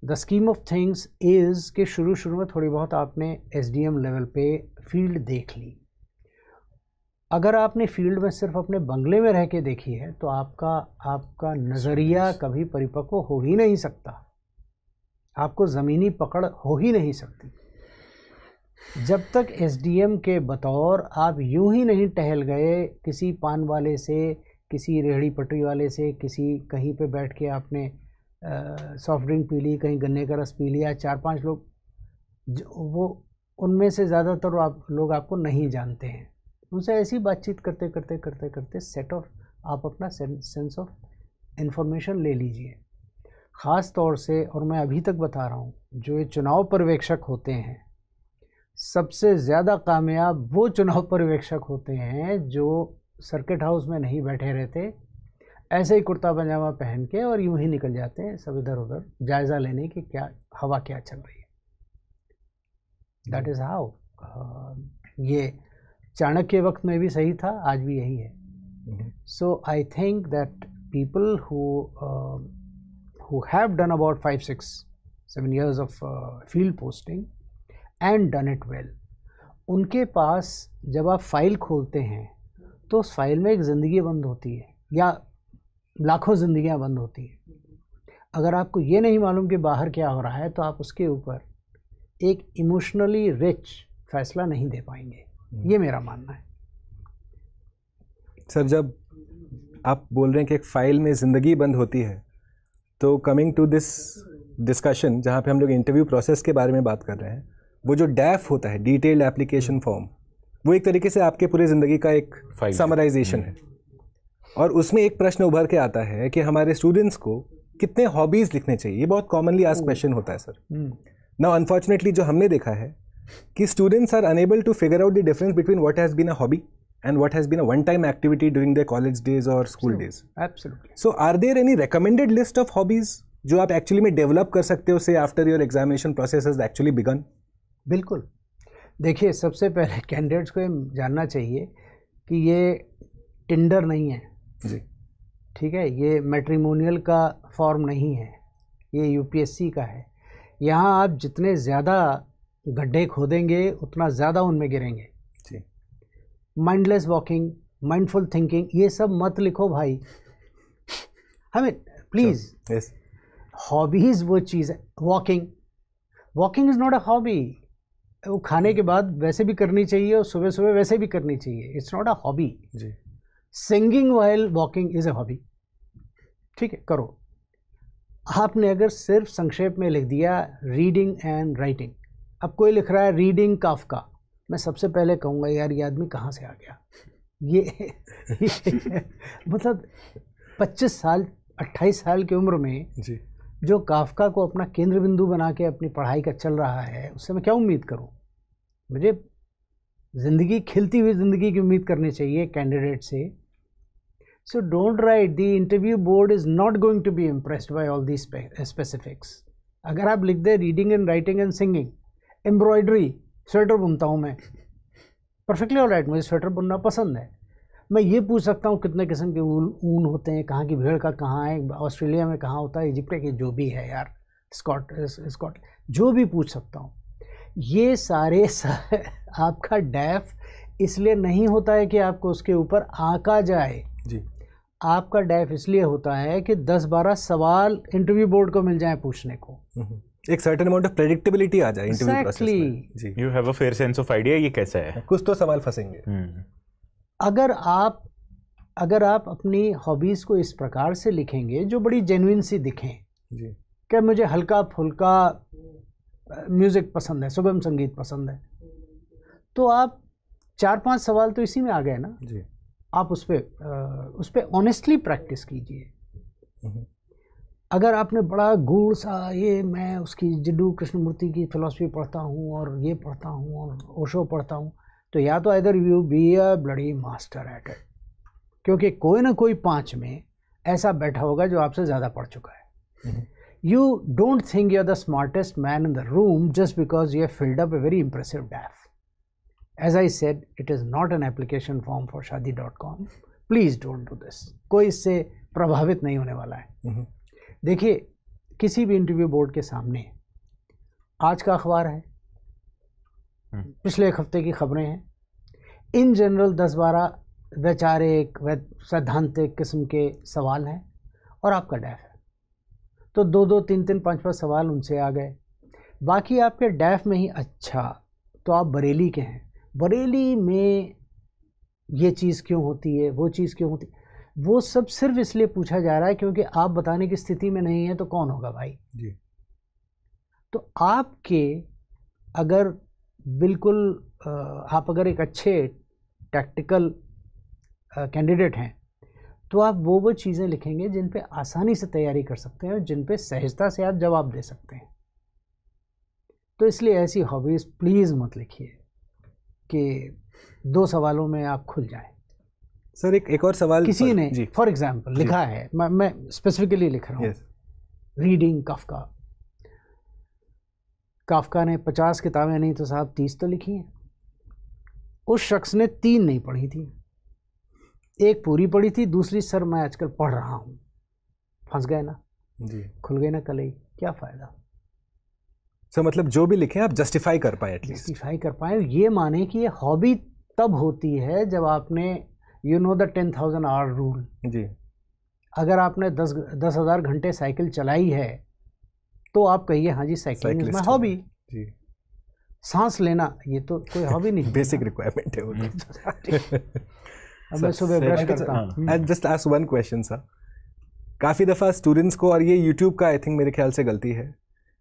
the scheme of things is कि शुरू में थोड़ी बहुत आपने एसडीएम लेवल पे फील्ड देख ली। अगर आपने फील्ड में सिर्फ अपने बंगले में रह के देखी है तो आपका नज़रिया कभी परिपक्व हो ही नहीं सकता, आपको ज़मीनी पकड़ हो ही नहीं सकती। जब तक एसडीएम के बतौर आप यूं ही नहीं टहल गए किसी पान वाले से, किसी रेहड़ी पटरी वाले से, किसी कहीं पे बैठ के आपने सॉफ्ट ड्रिंक पी ली, कहीं गन्ने का रस पी लिया, 4-5 लोग, वो उनमें से ज़्यादातर लोग आपको नहीं जानते हैं, उनसे ऐसी बातचीत करते करते सेट ऑफ आप अपना सेंस ऑफ इन्फॉर्मेशन ले लीजिए। ख़ास तौर से, और मैं अभी तक बता रहा हूँ, जो ये चुनाव पर्यवेक्षक होते हैं, सबसे ज़्यादा कामयाब वो चुनाव पर्यवेक्षक होते हैं जो सर्किट हाउस में नहीं बैठे रहते, ऐसे ही कुर्ता पजामा पहन के और यूं ही निकल जाते हैं सब इधर उधर जायज़ा लेने की क्या हवा क्या चल रही है। That is how. ये चाणक्य वक्त में भी सही था, आज भी यही है। So I think that people who have done about 5-6-7 years of field posting and done it well, उनके पास जब आप फाइल खोलते हैं तो उस फाइल में एक ज़िंदगी बंद होती है या लाखों ज़िंदगियां बंद होती हैं। अगर आपको ये नहीं मालूम कि बाहर क्या हो रहा है तो आप उसके ऊपर एक इमोशनली रिच फैसला नहीं दे पाएंगे, ये मेरा मानना है। सर, जब आप बोल रहे हैं कि एक फ़ाइल में ज़िंदगी बंद होती है, तो कमिंग टू दिस डिस्कशन जहाँ पे हम लोग इंटरव्यू प्रोसेस के बारे में बात कर रहे हैं, वो जो डैफ होता है, डिटेल्ड एप्लीकेशन फॉर्म, वो एक तरीके से आपके पूरे ज़िंदगी का एक समराइजेशन है। और उसमें एक प्रश्न उभर के आता है कि हमारे स्टूडेंट्स को कितने हॉबीज़ लिखने चाहिए। ये बहुत कॉमनली आस्क्ड क्वेश्चन होता है सर। नाउ अनफॉर्चुनेटली जो हमने देखा है कि students are unable to figure out the difference between what has been a hobby and what has been a one-time activity during their college days or school days. Absolutely. So are there any recommended list of hobbies जो आप actually में develop कर सकते हो say after your examination process has actually begun? बिल्कुल। देखिए, सबसे पहले कैंडिडेट्स को ये जानना चाहिए कि ये टिंडर नहीं है जी, ठीक है, ये मैट्रिमोनियल का फॉर्म नहीं है, ये यूपीएससी का है। यहाँ आप जितने ज़्यादा गड्ढे खोदेंगे उतना ज़्यादा उनमें गिरेंगे। माइंडलेस वॉकिंग, माइंडफुल थिंकिंग, ये सब मत लिखो भाई, हमें प्लीज़। yes. हॉबीज़ वो चीज़ है। Walking is not a hobby. वो खाने के बाद वैसे भी करनी चाहिए और सुबह सुबह वैसे भी करनी चाहिए, इट्स नॉट अ हॉबी। जी। Singing while walking is a hobby, ठीक है, करो। आपने अगर सिर्फ संक्षेप में लिख दिया रीडिंग एंड राइटिंग, अब कोई लिख रहा है रीडिंग काफका, मैं सबसे पहले कहूँगा यार ये आदमी कहाँ से आ गया। ये मतलब 25 साल 28 साल की उम्र में जी, जो काफका को अपना केंद्र बिंदु बना के अपनी पढ़ाई का चल रहा है, उससे मैं क्या उम्मीद करूँ। मुझे ज़िंदगी, खिलती हुई ज़िंदगी की उम्मीद करनी चाहिए कैंडिडेट से। So don't write, the interview board is not going to be impressed by all these specifics. अगर आप लिख दे reading and writing and singing, embroidery, sweater बुनता हूँ मैं, परफेक्टली ऑल राइट, मुझे स्वेटर बुनना पसंद है। मैं ये पूछ सकता हूँ कितने किस्म के ऊन होते हैं, कहाँ की भेड़ का कहाँ है, ऑस्ट्रेलिया में कहाँ होता है, इजिप्ट के जो भी है यार, स्कॉट जो भी पूछ सकता हूँ। ये सारे आपका डैफ इसलिए नहीं होता है कि आपको उसके ऊपर आंका जाए जी। आपका डैफ इसलिए होता है कि 10-12 सवाल इंटरव्यू बोर्ड को मिल जाए पूछने को, एक सर्टेन अमाउंट ऑफ प्रेडिक्टेबिलिटी आ जाए इंटरव्यू प्रोसेस में। जी, you have a fair sense of idea ये कैसा है, कुछ तो सवाल फंसेंगे। अगर आप अपनी हॉबीज़ को इस प्रकार से लिखेंगे जो बड़ी जेन्युइन सी दिखें जी, कि मुझे हल्का फुल्का म्यूज़िक पसंद है, सुगम संगीत पसंद है, तो आप 4-5 सवाल तो इसी में आ गए ना जी। आप उस पर ऑनेस्टली प्रैक्टिस कीजिए। अगर आपने बड़ा गूढ़ सा ये मैं उसकी जिड्डू कृष्णमूर्ति की फिलॉसफी पढ़ता हूँ और ये पढ़ता हूँ और ओशो पढ़ता हूँ, तो या तो either you be a bloody master at it, क्योंकि कोई ना कोई 5 में ऐसा बैठा होगा जो आपसे ज़्यादा पढ़ चुका है। You don't think you are the smartest man in the room just because you have filled up a very impressive DAF. As I said, it is not an application form for shaadi.com. Please don't do this. कोई इससे प्रभावित नहीं होने वाला है। देखिए, किसी भी इंटरव्यू बोर्ड के सामने आज का अखबार है, पिछले एक हफ्ते की खबरें हैं, इन जनरल 10-12 वैचारिक सैद्धांतिक किस्म के सवाल हैं और आपका डैफ है, तो 2-2, 3-3, 5-5 सवाल उनसे आ गए। बाकी आपके डैफ में ही अच्छा तो आप बरेली के हैं, बरेली में ये चीज़ क्यों होती है, वो चीज़ क्यों होती है, वो सब सिर्फ इसलिए पूछा जा रहा है क्योंकि आप बताने की स्थिति में नहीं है, तो कौन होगा भाई जी। तो आपके अगर बिल्कुल आप अगर एक अच्छे टैक्टिकल कैंडिडेट हैं तो आप वो चीज़ें लिखेंगे जिन पे आसानी से तैयारी कर सकते हैं और जिन पे सहजता से आप जवाब दे सकते हैं। तो इसलिए ऐसी हॉबीज़ प्लीज़ मत लिखिए कि 2 सवालों में आप खुल जाएं। सर एक और सवाल किसी ने फॉर एग्जांपल लिखा है, मैं स्पेसिफिकली लिख रहा हूँ, रीडिंग काफका ने 50 किताबें नहीं तो साहब 30 तो लिखी हैं। उस शख्स ने 3 नहीं पढ़ी थी, एक पूरी पढ़ी थी, दूसरी सर मैं आजकल पढ़ रहा हूँ। फंस गए ना जी, खुल गई ना कलई, क्या फ़ायदा। सर मतलब जो भी लिखें आप जस्टिफाई कर पाए, एटलीस्ट जस्टिफाई कर पाए, ये माने कि ये हॉबी तब होती है जब आपने you know the 10,000 hour rule. जी, अगर आपने 10,000 घंटे साइकिल चलाई है तो आप कहिए हाँ जी साइकिलिंग इज माय हॉबी। जी, सांस लेना ये तो कोई हॉबी नहीं, बेसिक रिक्वायरमेंट है वो तो। अब मैं सुबह ब्रश करता हूँ। I just ask one question sir, काफ़ी दफ़ा स्टूडेंट्स को, और ये यूट्यूब का आई थिंक मेरे ख्याल से गलती है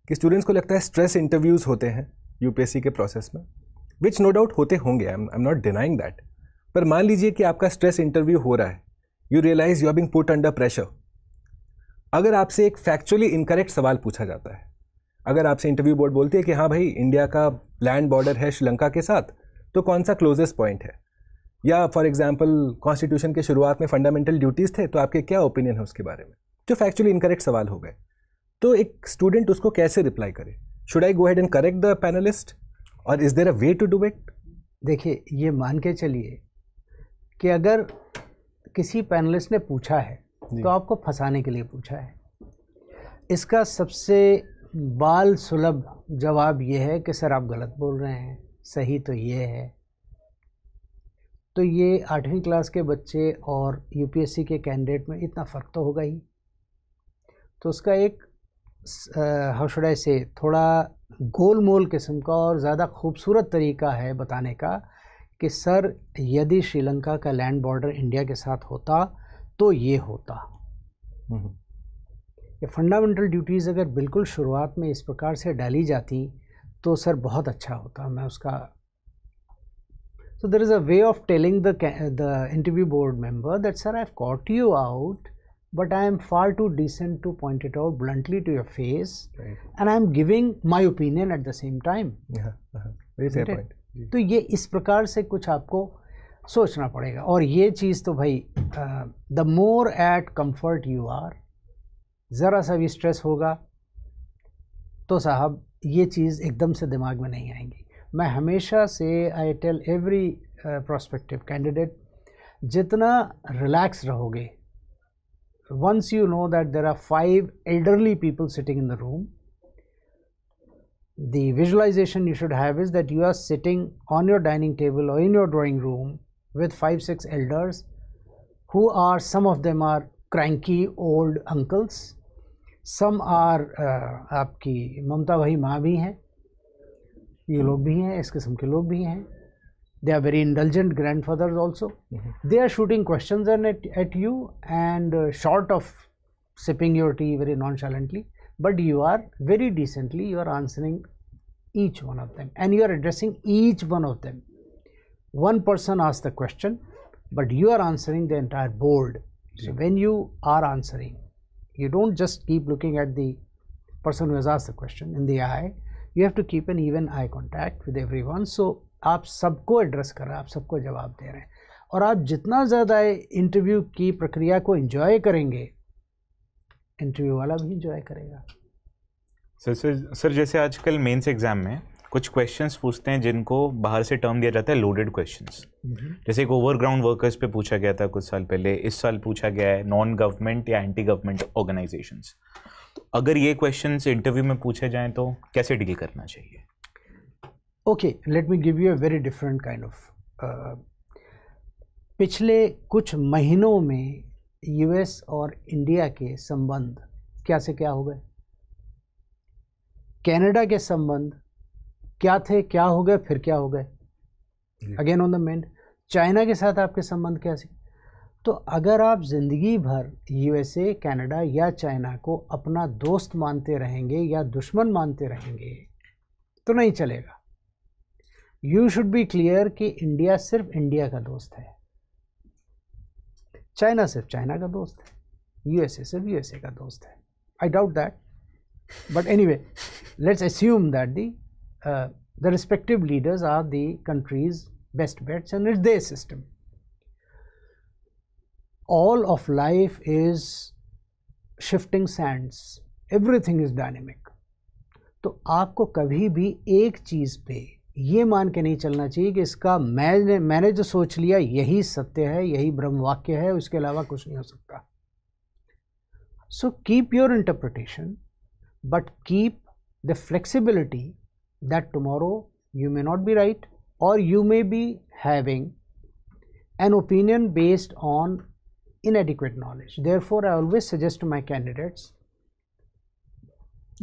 कि स्टूडेंट्स को लगता है स्ट्रेस इंटरव्यूज़ होते हैं यूपीएससी के प्रोसेस में, विच नो डाउट होते होंगे, आई एम नॉट डिनाइंग दैट, पर मान लीजिए कि आपका स्ट्रेस इंटरव्यू हो रहा है, you realize you are being put under pressure. अगर आपसे एक फैक्चुअली इनकरेक्ट सवाल पूछा जाता है, अगर आपसे इंटरव्यू बोर्ड बोलती है कि हाँ भाई इंडिया का लैंड बॉर्डर है श्रीलंका के साथ, तो कौन सा क्लोजेस्ट पॉइंट है, या फॉर एग्जांपल कॉन्स्टिट्यूशन के शुरुआत में फंडामेंटल ड्यूटीज़ थे, तो आपके क्या ओपिनियन है उसके बारे में, जो फैक्चुअली इनकरेक्ट सवाल हो गए, तो एक स्टूडेंट उसको कैसे रिप्लाई करे? Should I go ahead and correct the panelist और is there a way to do it? देखिए, ये मान के चलिए कि अगर किसी पैनलिस्ट ने पूछा है तो आपको फंसाने के लिए पूछा है। इसका सबसे बाल सुलभ जवाब ये है कि सर आप गलत बोल रहे हैं, सही तो ये है। तो ये 8वीं क्लास के बच्चे और यूपीएससी के कैंडिडेट में इतना फ़र्क तो होगा ही। तो उसका एक हाउ शुड आई से, थोड़ा गोल मोल किस्म का और ज़्यादा खूबसूरत तरीका है बताने का कि सर यदि श्रीलंका का लैंड बॉर्डर इंडिया के साथ होता तो ये होता। ये फंडामेंटल ड्यूटीज़ अगर बिल्कुल शुरुआत में इस प्रकार से डाली जाती तो सर बहुत अच्छा होता। मैं उसका so there is a way of telling the interview board member that sir I've caught you out but I am far too decent to point it out bluntly to your face, right. And I am giving my opinion at the same time. Very fair point. तो ये इस प्रकार से कुछ आपको सोचना पड़ेगा। और ये चीज़ तो भाई the more at comfort you are, ज़रा सा भी स्ट्रेस होगा तो साहब ये चीज़ एकदम से दिमाग में नहीं आएंगी। मैं हमेशा से I tell every prospective candidate, जितना रिलैक्स रहोगे, once you know that there are 5 elderly people sitting in the room, The visualization you should have is that you are sitting on your dining table or in your drawing room with 5-6 elders who are, some of them are cranky old uncles, some are आपकी ममता भाई माँ भी हैं, ये लोग भी हैं, इस किस्म के लोग भी हैं. They are very indulgent grandfathers also. They are shooting questions at you and short of sipping your tea very nonchalantly, but you are very decently, you are answering each one of them and you are addressing each one of them. One person asks the question, but you are answering the entire board. So when you are answering, you don't just keep looking at the person who has asked the question in the eye. You have to keep an even eye contact with everyone. So आप सबको address कर रहे हैं, आप सबको जवाब दे रहे हैं, और आप जितना ज़्यादा इंटरव्यू की प्रक्रिया को एंजॉय करेंगे, इंटरव्यू वाला भी एंजॉय करेगा. सर जैसे आजकल मेंस एग्जाम में कुछ क्वेश्चंस पूछते हैं जिनको बाहर से टर्म दिया जाता है लोडेड क्वेश्चंस. जैसे एक ओवरग्राउंड वर्कर्स पे पूछा गया था कुछ साल पहले, इस साल पूछा गया है नॉन गवर्नमेंट या एंटी गवर्नमेंट ऑर्गेनाइजेशंस. तो अगर ये क्वेश्चंस इंटरव्यू में पूछे जाएं तो कैसे डील करना चाहिए? Okay, let me give you a very different kind of पिछले कुछ महीनों में यूएस और इंडिया के संबंध क्या से क्या हो गए, कनाडा के संबंध क्या थे, क्या हो गए, फिर क्या हो गए, again on the mend. China के साथ आपके संबंध क्या से. तो अगर आप ज़िंदगी भर यूएसए, कनाडा या चाइना को अपना दोस्त मानते रहेंगे या दुश्मन मानते रहेंगे तो नहीं चलेगा. यू शुड बी क्लियर कि इंडिया सिर्फ इंडिया का दोस्त है, चाइना सिर्फ चाइना का दोस्त है, यूएसए सिर्फ यूएसए का दोस्त है. I doubt that, but anyway let's assume that the respective leaders are the countries best bets and it's their system. All of life is shifting sands, everything is dynamic. तो आपको कभी भी एक चीज़ पे ये मान के नहीं चलना चाहिए कि इसका मैंने जो सोच लिया यही सत्य है, यही ब्रह्म वाक्य है, उसके अलावा कुछ नहीं हो सकता. So keep your interpretation but keep the flexibility that tomorrow you may not be right or you may be having an opinion based on inadequate knowledge. Therefore, I always suggest to my candidates,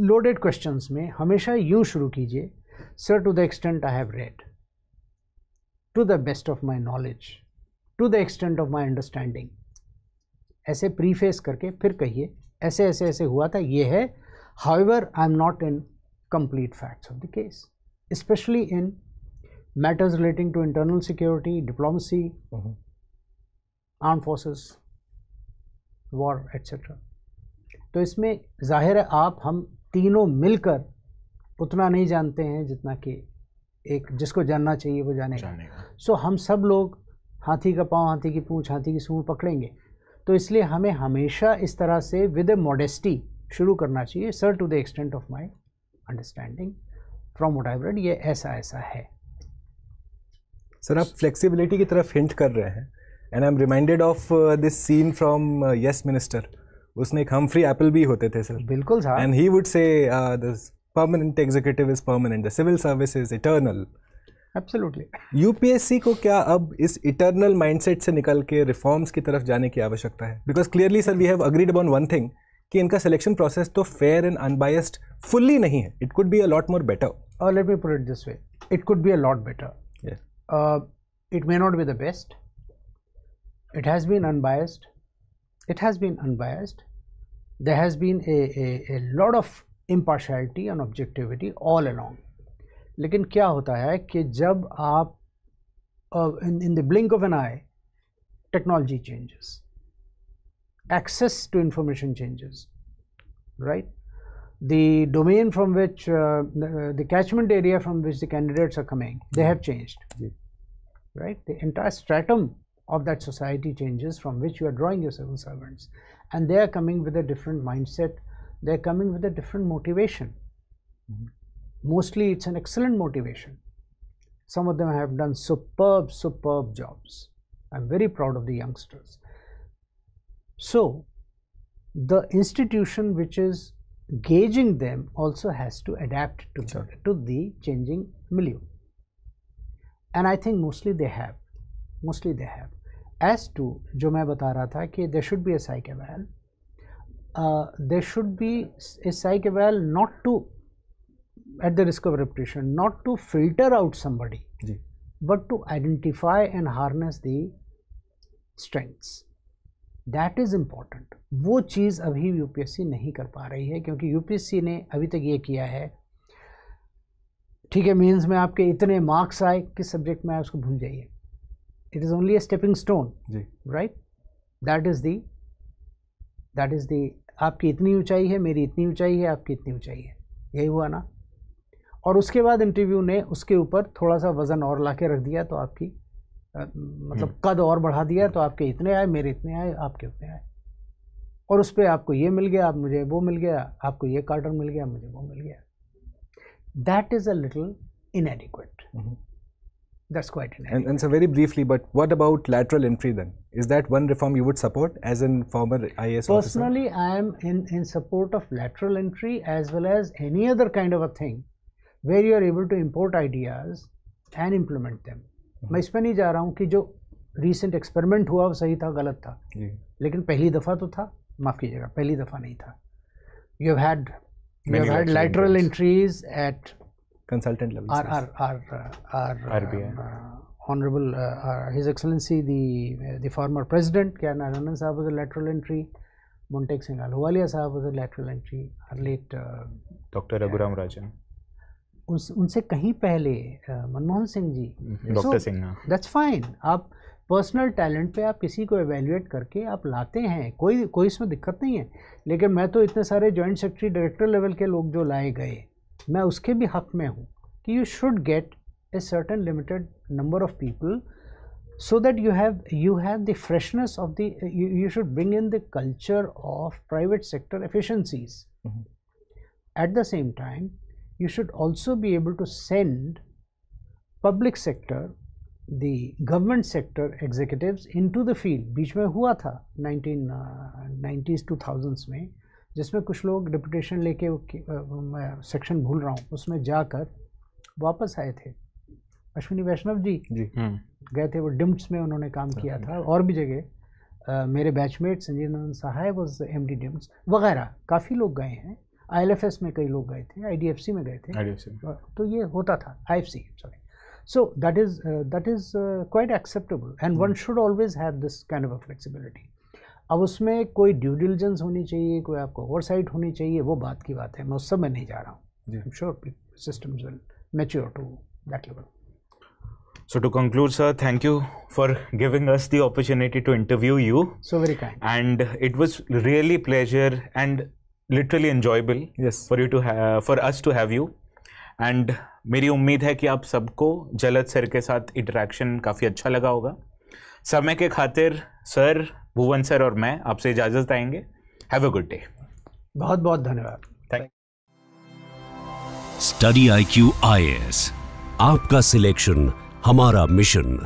loaded questions में हमेशा यूँ शुरू कीजिए, Sir, to the extent I have read, to the best of my knowledge, to the extent of my understanding, ऐसे preface करके फिर कहिए ऐसे ऐसे ऐसे हुआ था, ये है. However, I am not in complete facts of the case, especially in matters relating to internal security, diplomacy, armed forces, war, etc. तो इसमें जाहिर है आप हम तीनों मिलकर उतना नहीं जानते हैं जितना कि एक जिसको जानना चाहिए वो जानेगा. सो हम सब लोग हाथी का पाँव, हाथी की पूँछ, हाथी की सूंड पकड़ेंगे. तो इसलिए हमें हमेशा इस तरह से विद ए मॉडेस्टी शुरू करना चाहिए. Sir, to the extent of my understanding from what I have read, ये ऐसा ऐसा है. सर, आप फ्लेक्सिबिलिटी की तरफ हिंट कर रहे हैं and I am reminded of this scene from Yes Minister. उसमें एक हम्फ्री एप्पलबी होते थे सर. बिल्कुल sir. And he would say this permanent executive is permanent, the civil service is eternal. Absolutely. UPSC को क्या अब इस इटर्नल माइंडसेट से निकल के रिफॉर्म्स की तरफ जाने की आवश्यकता है? Because clearly sir we have agreed upon one thing कि इनका सिलेक्शन प्रोसेस तो फेयर एंड अनबायस्ड फुल्ली नहीं है. It could be a lot more better. Let me put it this way, it could be a lot better. It may not be the best. It has been unbiased. It has been unbiased. There has been a lot of impartiality and objectivity all along. लेकिन क्या होता है कि जब आप in the blink of an eye technology changes, access to information changes, right? The domain from which the catchment area from which the candidates are coming, they have changed, right? The entire stratum of that society changes from which you are drawing your civil servants, and they are coming with a different mindset. They are coming with a different motivation. Mostly it's an excellent motivation. Some of them have done superb jobs. I'm very proud of the youngsters. So the institution which is gauging them also has to adapt to the changing milieu. And I think mostly they have. As to जो मैं बता रहा था कि there should be a psych eval. There should be a psych eval not to, at the risk of repetition, not to filter out somebody, but to identify and harness the strengths. That is important. वो चीज़ अभी UPSC नहीं कर पा रही है, क्योंकि UPSC ने अभी तक ये किया है, ठीक है मेंस में आपके इतने मार्क्स आए, किस सब्जेक्ट में आए उसको भूल जाइए. It is only a stepping stone, right. That is the आपकी इतनी ऊंचाई है, मेरी इतनी ऊंचाई है, आपकी इतनी ऊंचाई है, यही हुआ ना. और उसके बाद इंटरव्यू ने उसके ऊपर थोड़ा सा वज़न और ला के रख दिया, तो आपकी मतलब कद और बढ़ा दिया, तो आपके इतने आए, मेरे इतने आए, आपके उतने आए. और उस पर आपको ये मिल गया, मुझे वो मिल गया, आपको ये कार्टन मिल गया, मुझे वो मिल गया. That is a little inadequate. That's quite inadequate. And so very briefly, but what about lateral entry then? Is that one reform you would support as a former IAS officer? Personally, I am in support of lateral entry as well as any other kind of a thing where you are able to import ideas and implement them. मैं इस पर नहीं जा रहा हूँ कि जो recent experiment हुआ वो सही था गलत था, लेकिन पहली दफ़ा तो था, माफ़ कीजिएगा, पहली दफ़ा नहीं था. You have had lateral entries at consultant level. Our Honorable His Excellency the former President Narayanan Sahab was a lateral entry. Montek Singh Ahluwalia Sahab was a lateral entry. Our late Dr. Raghuram Rajan. उनसे कहीं पहले Manmohan Singh ji. Doctor Singh. That's fine. आप personal talent पे आप किसी को evaluate करके आप लाते हैं, कोई इसमें दिक्कत नहीं है. लेकिन मैं तो इतने सारे जॉइंट सेक्रेटरी डायरेक्टर लेवल के लोग जो लाए गए, मैं उसके भी हक में हूँ कि you should get a certain limited number of people so that you have the freshness of the you should bring in the culture of private sector efficiencies. At the same time, you should also be able to send public sector, the government sector executives into the field. बीच में हुआ था 1990s 2000s में, जिसमें कुछ लोग deputation लेके section भूल रहा हूँ उसमें जाकर वापस आए थे. अश्विनी वैष्णव जी गए थे, वो डिम्स में उन्होंने काम किया था, और भी जगह मेरे batchmate Sanjeev Nandan Sahay was MD dims वगैरह, काफ़ी लोग गए हैं. ILFS में कई लोग गए थे, IDFC में गए थे, तो ये होता था. IFC, sorry. So that is quite acceptable, and one should always have this kind of a flexibility. अब उसमें कोई ड्यू डिलिजेंस होनी चाहिए, कोई आपको ओवरसाइट होनी चाहिए, वो बात की बात है. मैं उस सब में नहीं जा रहा हूँ. I'm sure systems will mature to that level. So to conclude, sir, thank you for giving us the opportunity to interview you. So very kind. And it was really pleasure and literally enjoyable. Yes. For us to have you. And मेरी उम्मीद है कि आप सबको जलद sir के साथ interaction काफ़ी अच्छा लगा होगा. समय के खातिर सर, भुवन सर और मैं आपसे इजाज़त आएंगे. Have a good day. बहुत बहुत धन्यवाद. स्टडी IQ IAS, आपका सिलेक्शन हमारा मिशन.